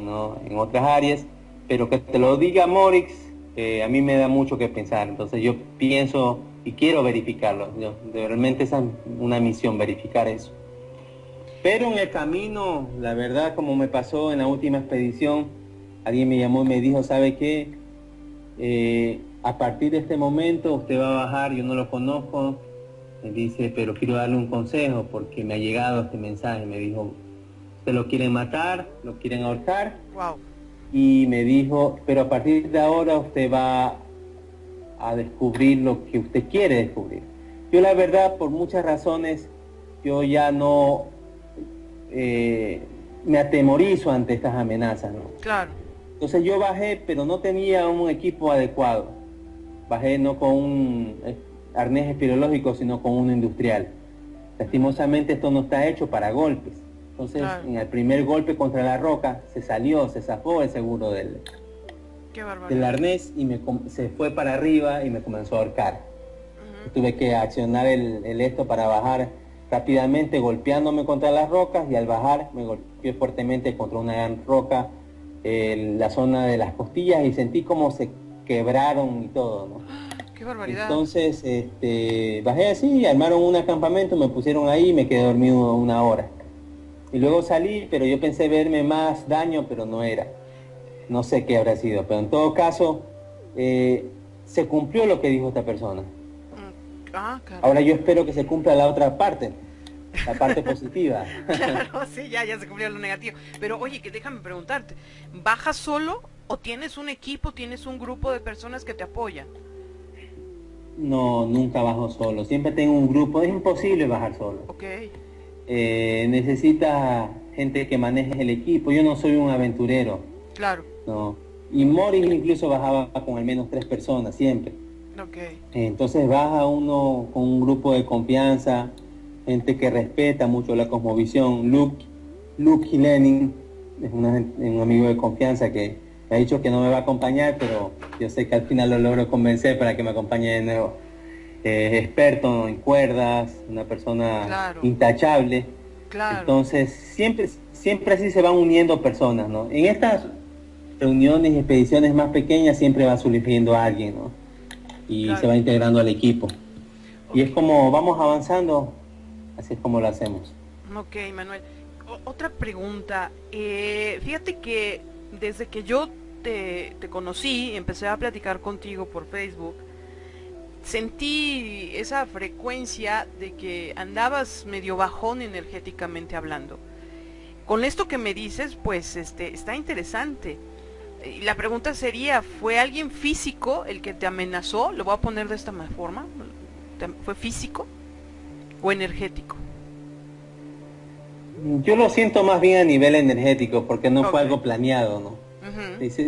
¿No? En otras áreas, pero que te lo diga Morix, a mí me da mucho que pensar. Entonces yo pienso y quiero verificarlo. Realmente esa es una misión, verificar eso. Pero en el camino, la verdad, como me pasó en la última expedición, alguien me llamó y me dijo, ¿sabe qué? A partir de este momento usted va a bajar, yo no lo conozco, me dice, pero quiero darle un consejo porque me ha llegado este mensaje. Me dijo, ¿usted lo quieren matar? ¿Lo quieren ahorcar? Wow. Y me dijo, pero a partir de ahora usted va a descubrir lo que usted quiere descubrir. Yo la verdad, por muchas razones, yo ya no me atemorizo ante estas amenazas, ¿no? Claro. Entonces yo bajé, pero no tenía un equipo adecuado. Bajé no con un arnés espeleológico, sino con uno industrial. Lastimosamente esto no está hecho para golpes. Entonces, claro, en el primer golpe contra la roca, se zafó el seguro del arnés y se fue para arriba y me comenzó a ahorcar. Tuve que accionar el esto para bajar rápidamente, golpeándome contra las rocas, y al bajar me golpeé fuertemente contra una gran roca, la zona de las costillas, y sentí como se quebraron y todo, ¿no? ¡Qué barbaridad! Entonces bajé así, armaron un campamento, me pusieron ahí y me quedé dormido 1 hora. Y luego salí, pero yo pensé verme más daño, pero no era. No sé qué habrá sido, pero en todo caso, se cumplió lo que dijo esta persona. Ahora yo espero que se cumpla la otra parte, la parte positiva. Claro, sí, ya se cumplió lo negativo. Pero oye, que déjame preguntarte, ¿bajas solo o tienes un equipo, tienes un grupo de personas que te apoyan? No, nunca bajo solo, siempre tengo un grupo, es imposible bajar solo. Okay. Necesita gente que maneje el equipo, yo no soy un aventurero. Claro. No. Y Morix incluso bajaba con al menos 3 personas, siempre. Okay. Entonces baja uno con un grupo de confianza, gente que respeta mucho la cosmovisión. Luke Lenin es un amigo de confianza que me ha dicho que no me va a acompañar, pero yo sé que al final lo logro convencer para que me acompañe de nuevo. Experto en cuerdas, una persona, claro, intachable. Claro. Entonces siempre así se van uniendo personas, ¿no? En estas reuniones y expediciones más pequeñas siempre va surgiendo alguien, ¿no? Y claro, se va integrando al equipo. Okay. Y es como vamos avanzando, así es como lo hacemos. Ok, Manuel. Otra pregunta. Fíjate que desde que yo te conocí, empecé a platicar contigo por Facebook, sentí esa frecuencia de que andabas medio bajón energéticamente hablando. Con esto que me dices, pues está interesante. Y la pregunta sería, ¿fue alguien físico el que te amenazó? Lo voy a poner de esta forma. ¿Fue físico o energético? Yo lo siento más bien a nivel energético, porque no fue algo planeado, ¿no?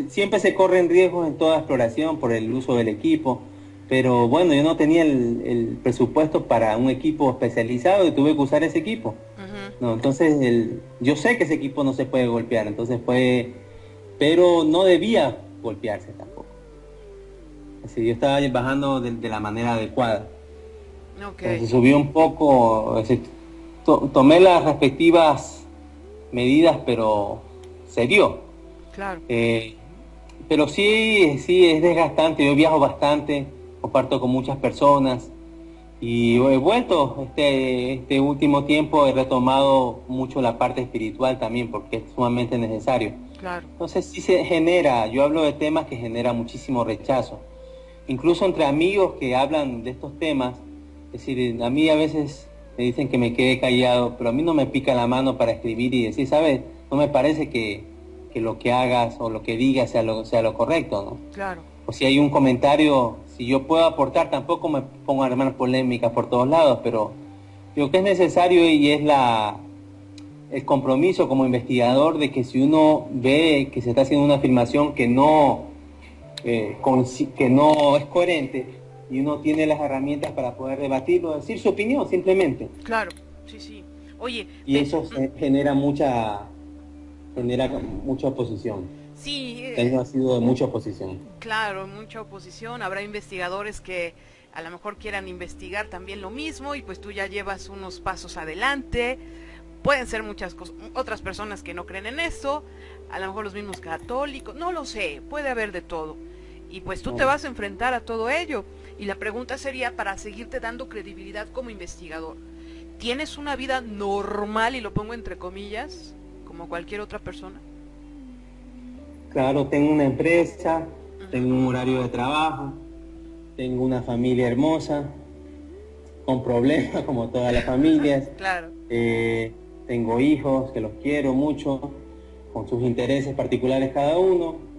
Siempre se corren riesgos en toda exploración por el uso del equipo, pero bueno, yo no tenía el presupuesto para un equipo especializado y tuve que usar ese equipo. No, entonces yo sé que ese equipo no se puede golpear, entonces fue pero no debía golpearse tampoco. Es decir, yo estaba bajando de la manera adecuada. Okay. Entonces subí un poco, es decir, tomé las respectivas medidas, pero se dio. Claro. Pero sí es desgastante. Yo viajo bastante, comparto con muchas personas y he vuelto este último tiempo, he retomado mucho la parte espiritual también, porque es sumamente necesario. Claro. Entonces sí se genera, yo hablo de temas que generan muchísimo rechazo, incluso entre amigos que hablan de estos temas. Es decir, a mí a veces me dicen que me quede callado, pero a mí no me pica la mano para escribir y decir, ¿sabes? No me parece que lo que hagas o lo que digas sea lo correcto, ¿no? Claro. O si hay un comentario, si yo puedo aportar, tampoco me pongo a armar polémicas por todos lados, pero lo que es necesario y es el compromiso como investigador de que si uno ve que se está haciendo una afirmación que no es coherente, y uno tiene las herramientas para poder debatirlo, decir su opinión simplemente. Claro, sí. Oye, y eso genera mucha oposición. Sí. Ha sido de mucha oposición. Claro, mucha oposición. Habrá investigadores que a lo mejor quieran investigar también lo mismo y pues tú ya llevas unos pasos adelante. Pueden ser muchas cosas, otras personas que no creen en eso, a lo mejor los mismos católicos, no lo sé, puede haber de todo. Y pues tú te vas a enfrentar a todo ello. Y la pregunta sería, para seguirte dando credibilidad como investigador, ¿tienes una vida normal, y lo pongo entre comillas, como cualquier otra persona? Claro, tengo una empresa, tengo un horario de trabajo, tengo una familia hermosa, con problemas como todas las familias. Claro. Tengo hijos que los quiero mucho, con sus intereses particulares cada uno.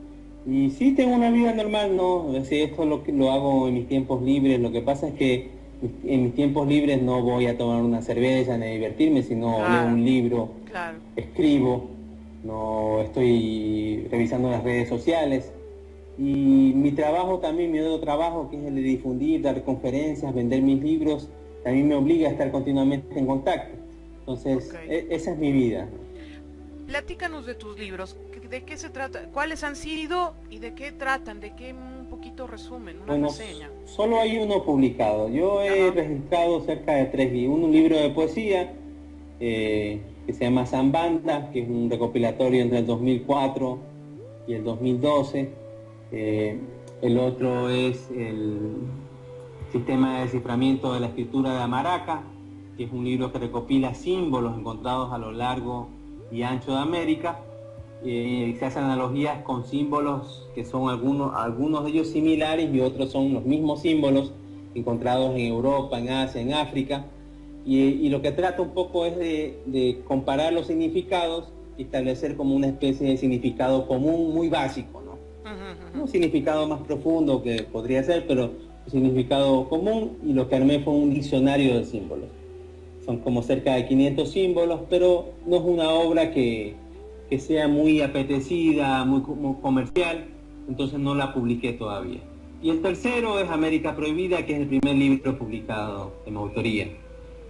Y sí tengo una vida normal, ¿no? Es decir, esto lo hago en mis tiempos libres. Lo que pasa es que en mis tiempos libres no voy a tomar una cerveza ni a divertirme, sino leo un libro, escribo, no estoy revisando las redes sociales. Y mi trabajo también, mi otro trabajo, que es el de difundir, dar conferencias, vender mis libros, también me obliga a estar continuamente en contacto. Entonces, esa es mi vida. Platícanos de tus libros, ¿de qué se trata? ¿Cuáles han sido y de qué tratan? ¿De qué un poquito resumen, una reseña? Solo hay uno publicado. Yo he registrado cerca de 3 libros. Un libro de poesía que se llama Zambanda, que es un recopilatorio entre el 2004 y el 2012. El otro es el Sistema de Desciframiento de la Escritura de Amaraca, que es un libro que recopila símbolos encontrados a lo largo y ancho de América. Se hacen analogías con símbolos que son algunos de ellos similares y otros son los mismos símbolos encontrados en Europa, en Asia, en África. Y lo que trata un poco es de comparar los significados y establecer como una especie de significado común muy básico, ¿no? Un significado más profundo que podría ser, pero un significado común, y lo que armé fue un diccionario de símbolos. Son como cerca de 500 símbolos, pero no es una obra que sea muy apetecida, muy comercial, entonces no la publiqué todavía. Y el tercero es América Prohibida, que es el primer libro publicado en mi autoría.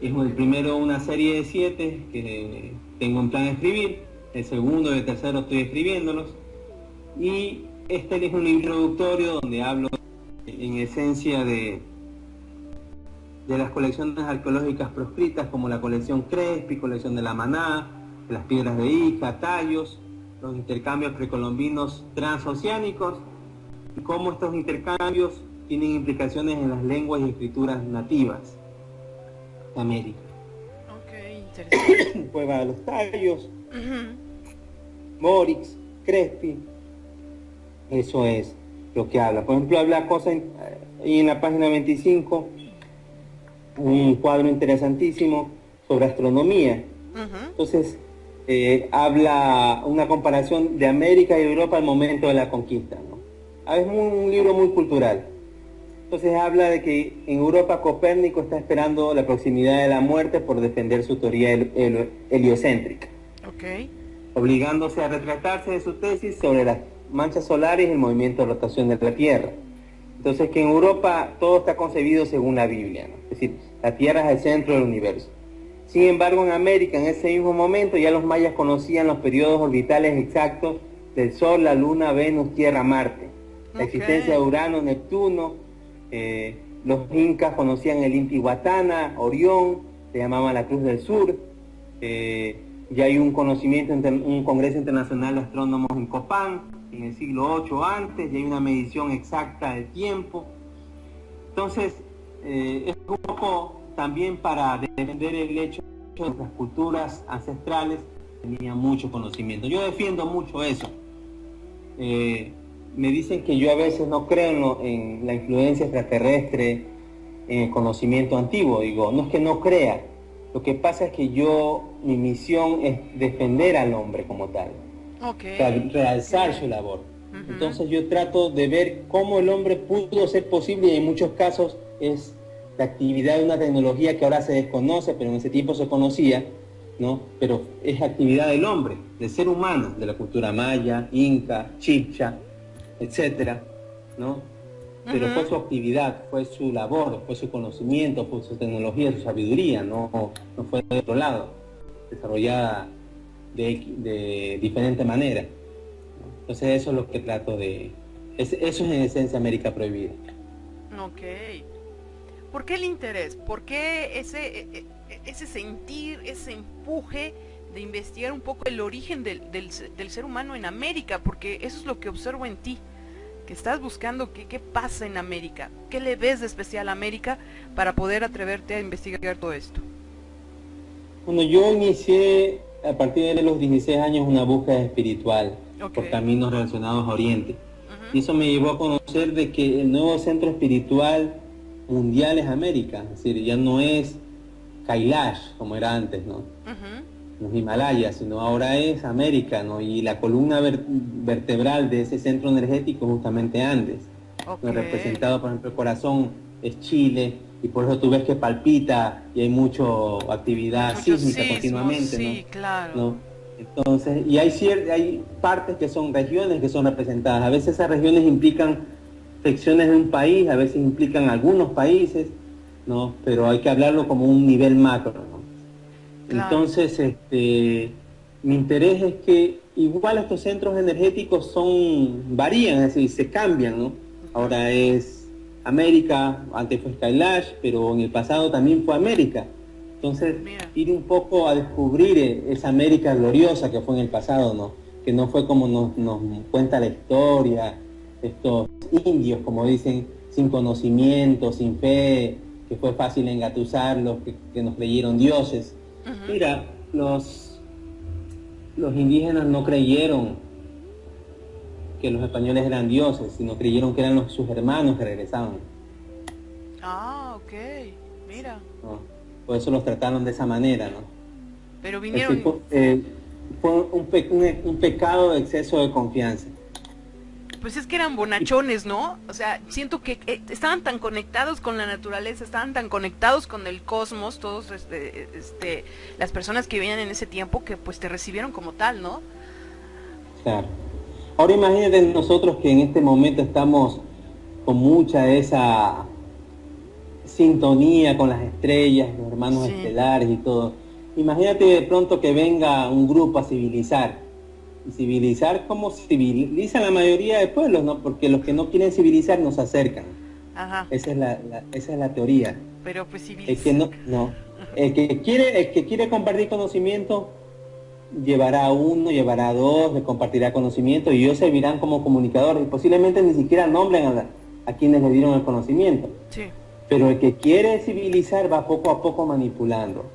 Es el primero una serie de 7 que tengo en plan de escribir, el segundo y el tercero estoy escribiéndolos, y este es un libro introductorio donde hablo en esencia de las colecciones arqueológicas proscritas, como la colección Crespi, colección de la Maná, de las piedras de Ica, tallos, los intercambios precolombinos transoceánicos, y cómo estos intercambios tienen implicaciones en las lenguas y escrituras nativas de América. Interesante. Cueva de los Tallos, Morix, Crespi, eso es lo que habla. Por ejemplo, habla cosas ahí en la página 25, un cuadro interesantísimo sobre astronomía. Entonces, habla una comparación de América y Europa al momento de la conquista, ¿no? Es un libro muy cultural. Entonces habla de que en Europa Copérnico está esperando la proximidad de la muerte por defender su teoría heliocéntrica, obligándose a retratarse de su tesis sobre las manchas solares y el movimiento de rotación de la Tierra. Entonces, que en Europa todo está concebido según la Biblia, ¿no? Es decir, la Tierra es el centro del universo. Sin embargo, en América, en ese mismo momento, ya los mayas conocían los periodos orbitales exactos del Sol, la Luna, Venus, Tierra, Marte. La Ok. existencia de Urano, Neptuno, los incas conocían el Intihuatana, Orión, se llamaba la Cruz del Sur, ya hay un conocimiento, un Congreso Internacional de Astrónomos en Copán, en el siglo VIII antes, y hay una medición exacta del tiempo. Entonces, es un poco también para defender el hecho de que nuestras culturas ancestrales tenían mucho conocimiento. Yo defiendo mucho eso. Me dicen que yo a veces no creo en la influencia extraterrestre, en el conocimiento antiguo. Digo, no es que no crea, lo que pasa es que mi misión es defender al hombre como tal, Okay. o sea, realzar su labor. Entonces yo trato de ver cómo el hombre pudo ser posible, y en muchos casos es la actividad de una tecnología que ahora se desconoce, pero en ese tiempo se conocía, ¿no? Pero es actividad del hombre, del ser humano, de la cultura maya, inca, chibcha, etcétera, ¿no? Pero fue su actividad, fue su labor, fue su conocimiento, fue su tecnología, su sabiduría, no fue de otro lado, desarrollada de diferente manera. Entonces eso es lo que trato de... Eso es en esencia América Prohibida. Ok. ¿Por qué el interés? ¿Por qué ese sentir, ese empuje de investigar un poco el origen del ser humano en América? Porque eso es lo que observo en ti, que estás buscando qué pasa en América. ¿Qué le ves de especial a América para poder atreverte a investigar todo esto? Bueno, yo inicié a partir de los 16 años una búsqueda espiritual por caminos relacionados a Oriente. Y eso me llevó a conocer de que el nuevo centro espiritual mundial es América. Es decir, ya no es Kailash como era antes, ¿no? Los Himalayas, sino ahora es América, ¿no? Y la columna vertebral de ese centro energético es justamente Andes, ¿no? Representado, por ejemplo, el corazón es Chile, y por eso tú ves que palpita y hay mucha actividad sísmica continuamente, sí, ¿no? Claro. ¿No? Entonces, y hay partes que son regiones que son representadas. A veces esas regiones implican secciones de un país, a veces implican algunos países, ¿no? Pero hay que hablarlo como un nivel macro, ¿no? Claro. Entonces, mi interés es que igual estos centros energéticos varían, es decir, se cambian, ¿no? Ahora es América, antes fue Kailash, pero en el pasado también fue América. Entonces, ir un poco a descubrir esa América gloriosa que fue en el pasado, ¿no? Que no fue como nos cuenta la historia, estos indios, como dicen, sin conocimiento, sin fe, que fue fácil engatusarlos, que nos creyeron dioses. Mira, los indígenas no creyeron que los españoles eran dioses, sino creyeron que eran sus hermanos que regresaban. Ah, ok, mira. ¿No? Por eso los trataron de esa manera, ¿no? Pero vinieron... Fue un pecado de exceso de confianza. Pues es que eran bonachones, ¿no? O sea, siento que estaban tan conectados con la naturaleza, estaban tan conectados con el cosmos, todos las personas que vivían en ese tiempo, que pues te recibieron como tal, ¿no? Claro. Ahora imagínate nosotros que en este momento estamos con mucha de esa sintonía con las estrellas, los hermanos estelares y todo. Imagínate de pronto que venga un grupo a civilizar. Y civilizar como civilizan la mayoría de pueblos, ¿no? Porque los que no quieren civilizar nos acercan. Ajá. Esa es la teoría. Pero pues civilizar. El que quiere compartir conocimiento llevará a uno, llevará a dos, le compartirá conocimiento y ellos servirán como comunicadores y posiblemente ni siquiera nombren a quienes le dieron el conocimiento. Sí. Pero el que quiere civilizar va poco a poco manipulando.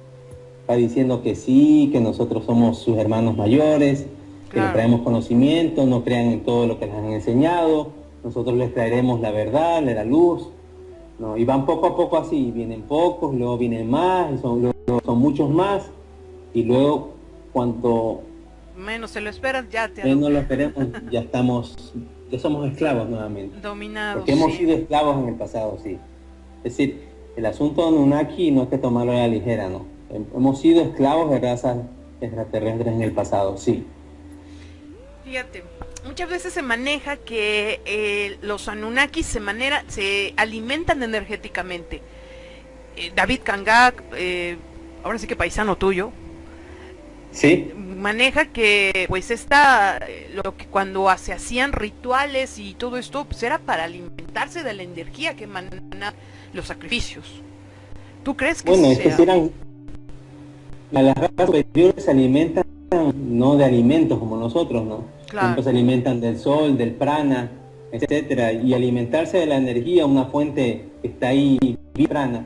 Va diciendo que sí, que nosotros somos sus hermanos mayores, que les traemos conocimiento, no crean en todo lo que les han enseñado, nosotros les traeremos la verdad, la luz, ¿no? Y van poco a poco así, vienen pocos, luego vienen más, y luego son muchos más, y luego cuanto menos se lo esperas, menos lo esperemos, ya somos esclavos nuevamente. Dominados. Porque hemos sido esclavos en el pasado, sí. Es decir, el asunto de Anunnaki no es que tomarlo a la ligera, ¿no? Hemos sido esclavos de razas extraterrestres en el pasado, sí. Fíjate, muchas veces se maneja que los Anunnakis se alimentan energéticamente. David Kangak, ahora sí que paisano tuyo, Sí, maneja que pues esta lo que cuando se hacían rituales y todo esto pues era para alimentarse de la energía que emanan los sacrificios. ¿Tú crees que bueno, es que sea? si eran, las razas superiores se alimentan no de alimentos como nosotros, ¿no? Claro. Siempre se alimentan del sol, del prana, etcétera, y alimentarse de la energía, una fuente que está ahí, prana,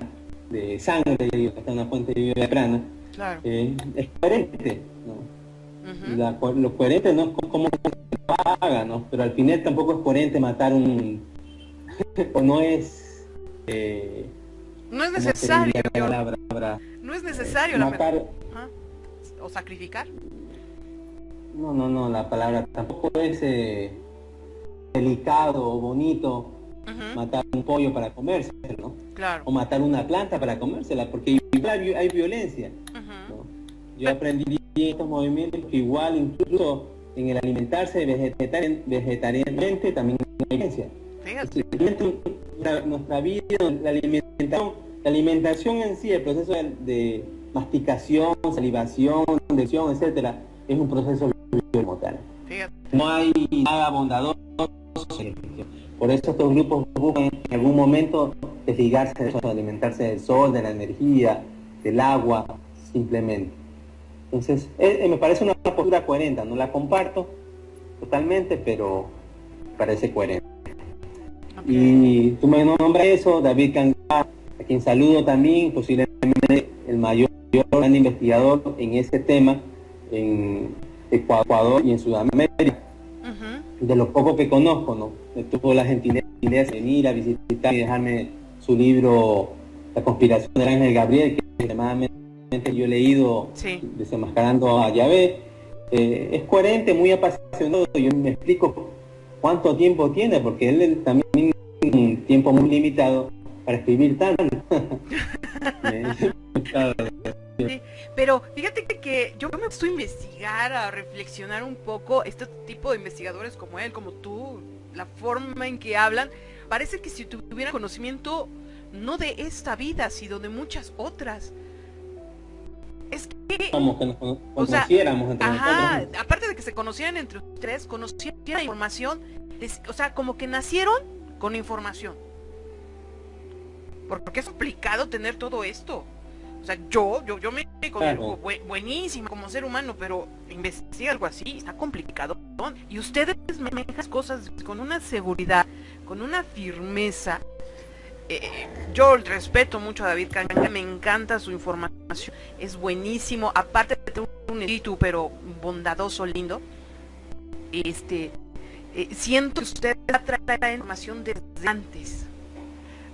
de sangre, digo, que está una fuente de prana, Claro. es coherente, ¿no? Uh-huh. Lo coherente no es como se paga, ¿no? Pero al final tampoco es coherente matar o no es, No es ¿cómo se necesario, diría la palabra? no es necesario Matar, ajá, o sacrificar. no, la palabra tampoco es delicado o bonito Uh-huh. matar un pollo para comérselo, ¿no? Claro. O matar una planta para comérsela, porque igual hay violencia, Uh-huh. ¿no? Yo aprendí en estos movimientos que igual incluso en el alimentarse vegetarianamente también hay violencia. Fíjate. Nuestra vida, la alimentación en sí, el proceso de masticación, salivación, digestión, etcétera, es un proceso como tal. Fíjate. No hay nada bondadoso. Por eso estos grupos buscan en algún momento desligarse de eso, alimentarse del sol, de la energía, del agua, simplemente. Entonces, me parece una postura coherente, no la comparto totalmente, pero parece coherente. Okay. Y tú me nombras eso, David Cangá, a quien saludo también, posiblemente el mayor gran investigador en ese tema en Ecuador y en Sudamérica. Uh-huh. De lo poco que conozco, ¿no? Me tuvo la gentileza de venir a visitar y dejarme su libro La conspiración del ángel Gabriel, que extremadamente yo he leído, Sí. desenmascarando a Yahvé. Es coherente, muy apasionado. Yo me explico cuánto tiempo tiene, porque él también tiene un tiempo muy limitado para escribir tanto. Sí, pero fíjate que yo me gusta investigar, a reflexionar un poco, este tipo de investigadores como él, como tú, la forma en que hablan, parece que si tuvieran conocimiento no de esta vida, sino de muchas otras. Es que, Como que nos o sea, conociéramos entre ajá, nosotros. aparte de que se conocieran entre ustedes, conocían la información, o sea, como que nacieron con información. Porque es complicado tener todo esto. O sea, yo me considero buenísima como ser humano, pero investigar algo así está complicado. Y ustedes me manejan cosas con una seguridad, con una firmeza. Yo respeto mucho a David Cangá, me encanta su información, es buenísimo, aparte de tener un espíritu pero bondadoso, lindo. Siento que usted trae información desde antes.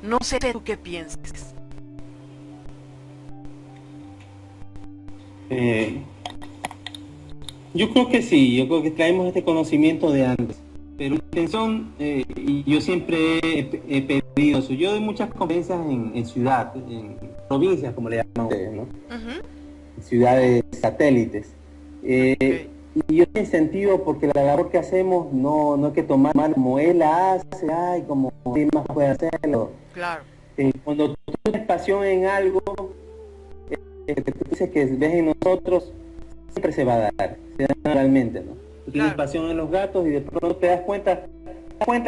No sé tú qué piensas. Yo creo que sí, yo creo que traemos este conocimiento de antes, pero la intención, y yo siempre he pedido eso, yo doy muchas conferencias en ciudad, en provincias como le llaman ustedes, ¿no? Uh-huh. Ciudades satélites. Okay. Y yo me incentivo porque la labor que hacemos no hay que tomar mal como él la hace, ay, como él más puede hacerlo. Claro. Cuando tú tienes pasión en algo, que tú dices que ves en nosotros, siempre se va a dar, se da naturalmente, ¿no? Tú tienes pasión en los gatos y de pronto te das cuenta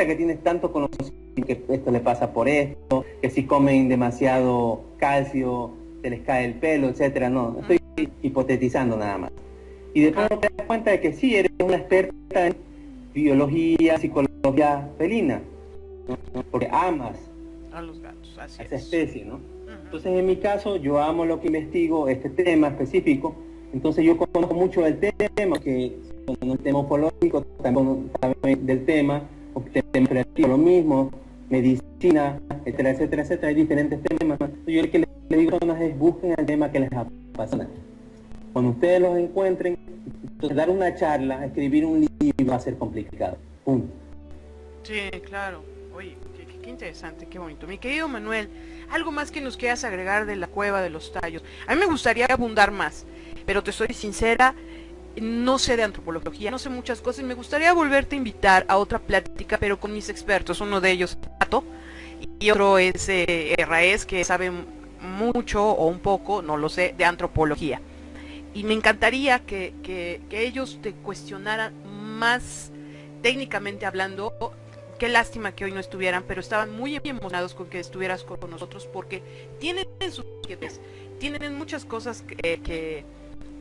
que tienes tanto conocimiento, que esto le pasa por esto, que si comen demasiado calcio, se les cae el pelo, etcétera. No estoy hipotetizando nada más. Y de pronto te das cuenta de que sí, eres una experta en biología, psicología felina, ¿no? Porque amas a los gatos, así a esa es. especie, ¿no? Entonces, en mi caso, yo amo lo que investigo, este tema específico. Entonces, yo conozco mucho del tema, que con el tema ufológico, también del tema, lo mismo, medicina, etcétera, etcétera, etcétera. Hay diferentes temas. Yo el que le digo a las personas es busquen el tema que les apasiona. Cuando ustedes los encuentren, entonces, dar una charla, escribir un libro va a ser complicado. Punto. Sí, claro. Oye, qué interesante, qué bonito. Mi querido Manuel, algo más que nos quieras agregar de la Cueva de los Tallos. A mí me gustaría abundar más, pero te soy sincera, no sé de antropología, no sé muchas cosas. Me gustaría volverte a invitar a otra plática, pero con mis expertos. Uno de ellos es Pato y otro es Raez, que sabe mucho o un poco, no lo sé, de antropología. y me encantaría que ellos te cuestionaran más técnicamente hablando. Qué lástima que hoy no estuvieran, pero estaban muy emocionados con que estuvieras con nosotros, porque tienen sus inquietudes, tienen muchas cosas que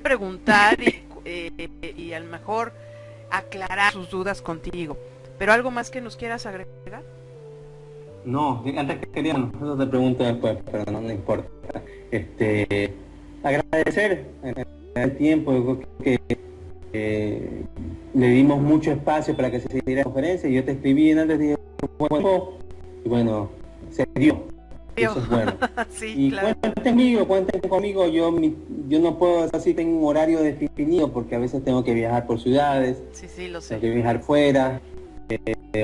preguntar y a lo mejor aclarar sus dudas contigo. Pero algo más que nos quieras agregar. No, antes que quería, eso te pregunto después, pero no importa. Agradecer el tiempo, yo creo que le dimos mucho espacio para que se hiciera la conferencia, y yo te escribí antes, dije, bueno, y bueno, se dio. Eso es bueno. Sí, y claro. cuenten conmigo, yo no puedo, así tengo un horario definido, porque a veces tengo que viajar por ciudades, Sí, lo sé. tengo que viajar fuera,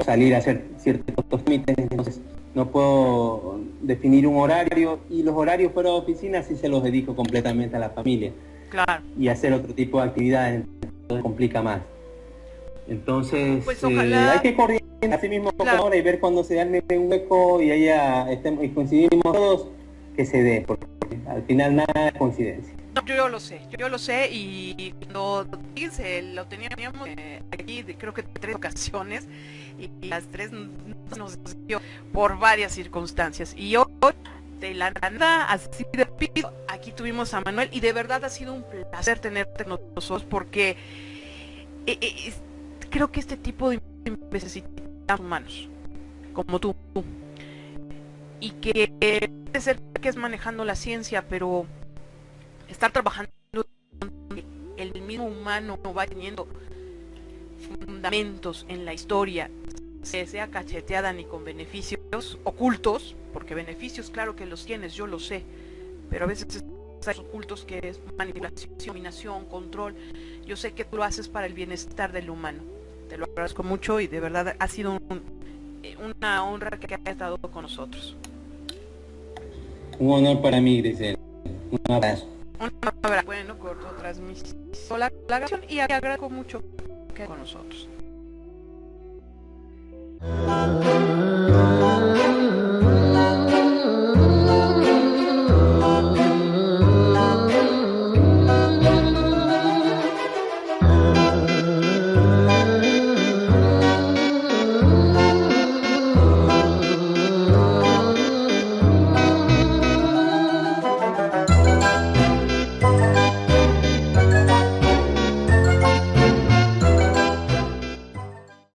salir a hacer ciertos trámites, entonces no puedo definir un horario, y los horarios fuera de oficina sí se los dedico completamente a la familia. Claro. Y hacer otro tipo de actividades, entonces complica más. Entonces, pues ojalá... hay que coordinar así mismo claro. ahora y ver cuando se arme un hueco y y coincidimos todos, que se dé, porque al final nada es coincidencia. No, yo lo sé, y cuando, fíjense, lo teníamos aquí creo que 3 ocasiones, y las 3 nos dio por varias circunstancias, y hoy de la nada, así de pido, aquí tuvimos a Manuel, y de verdad ha sido un placer tenerte con nosotros, porque creo que este tipo de necesitamos humanos como tú, y que puede ser que es manejando la ciencia, pero estar trabajando el mismo humano va teniendo fundamentos en la historia, sea cacheteada ni con beneficios ocultos, porque beneficios claro que los tienes, yo lo sé, pero a veces hay ocultos que es manipulación, dominación, control. Yo sé que tú lo haces para el bienestar del humano. Te lo agradezco mucho, y de verdad ha sido una honra que hayas estado con nosotros. Un honor para mí, Grisel. Un abrazo. Bueno, corto transmisión la grabación, y agradezco mucho que con nosotros.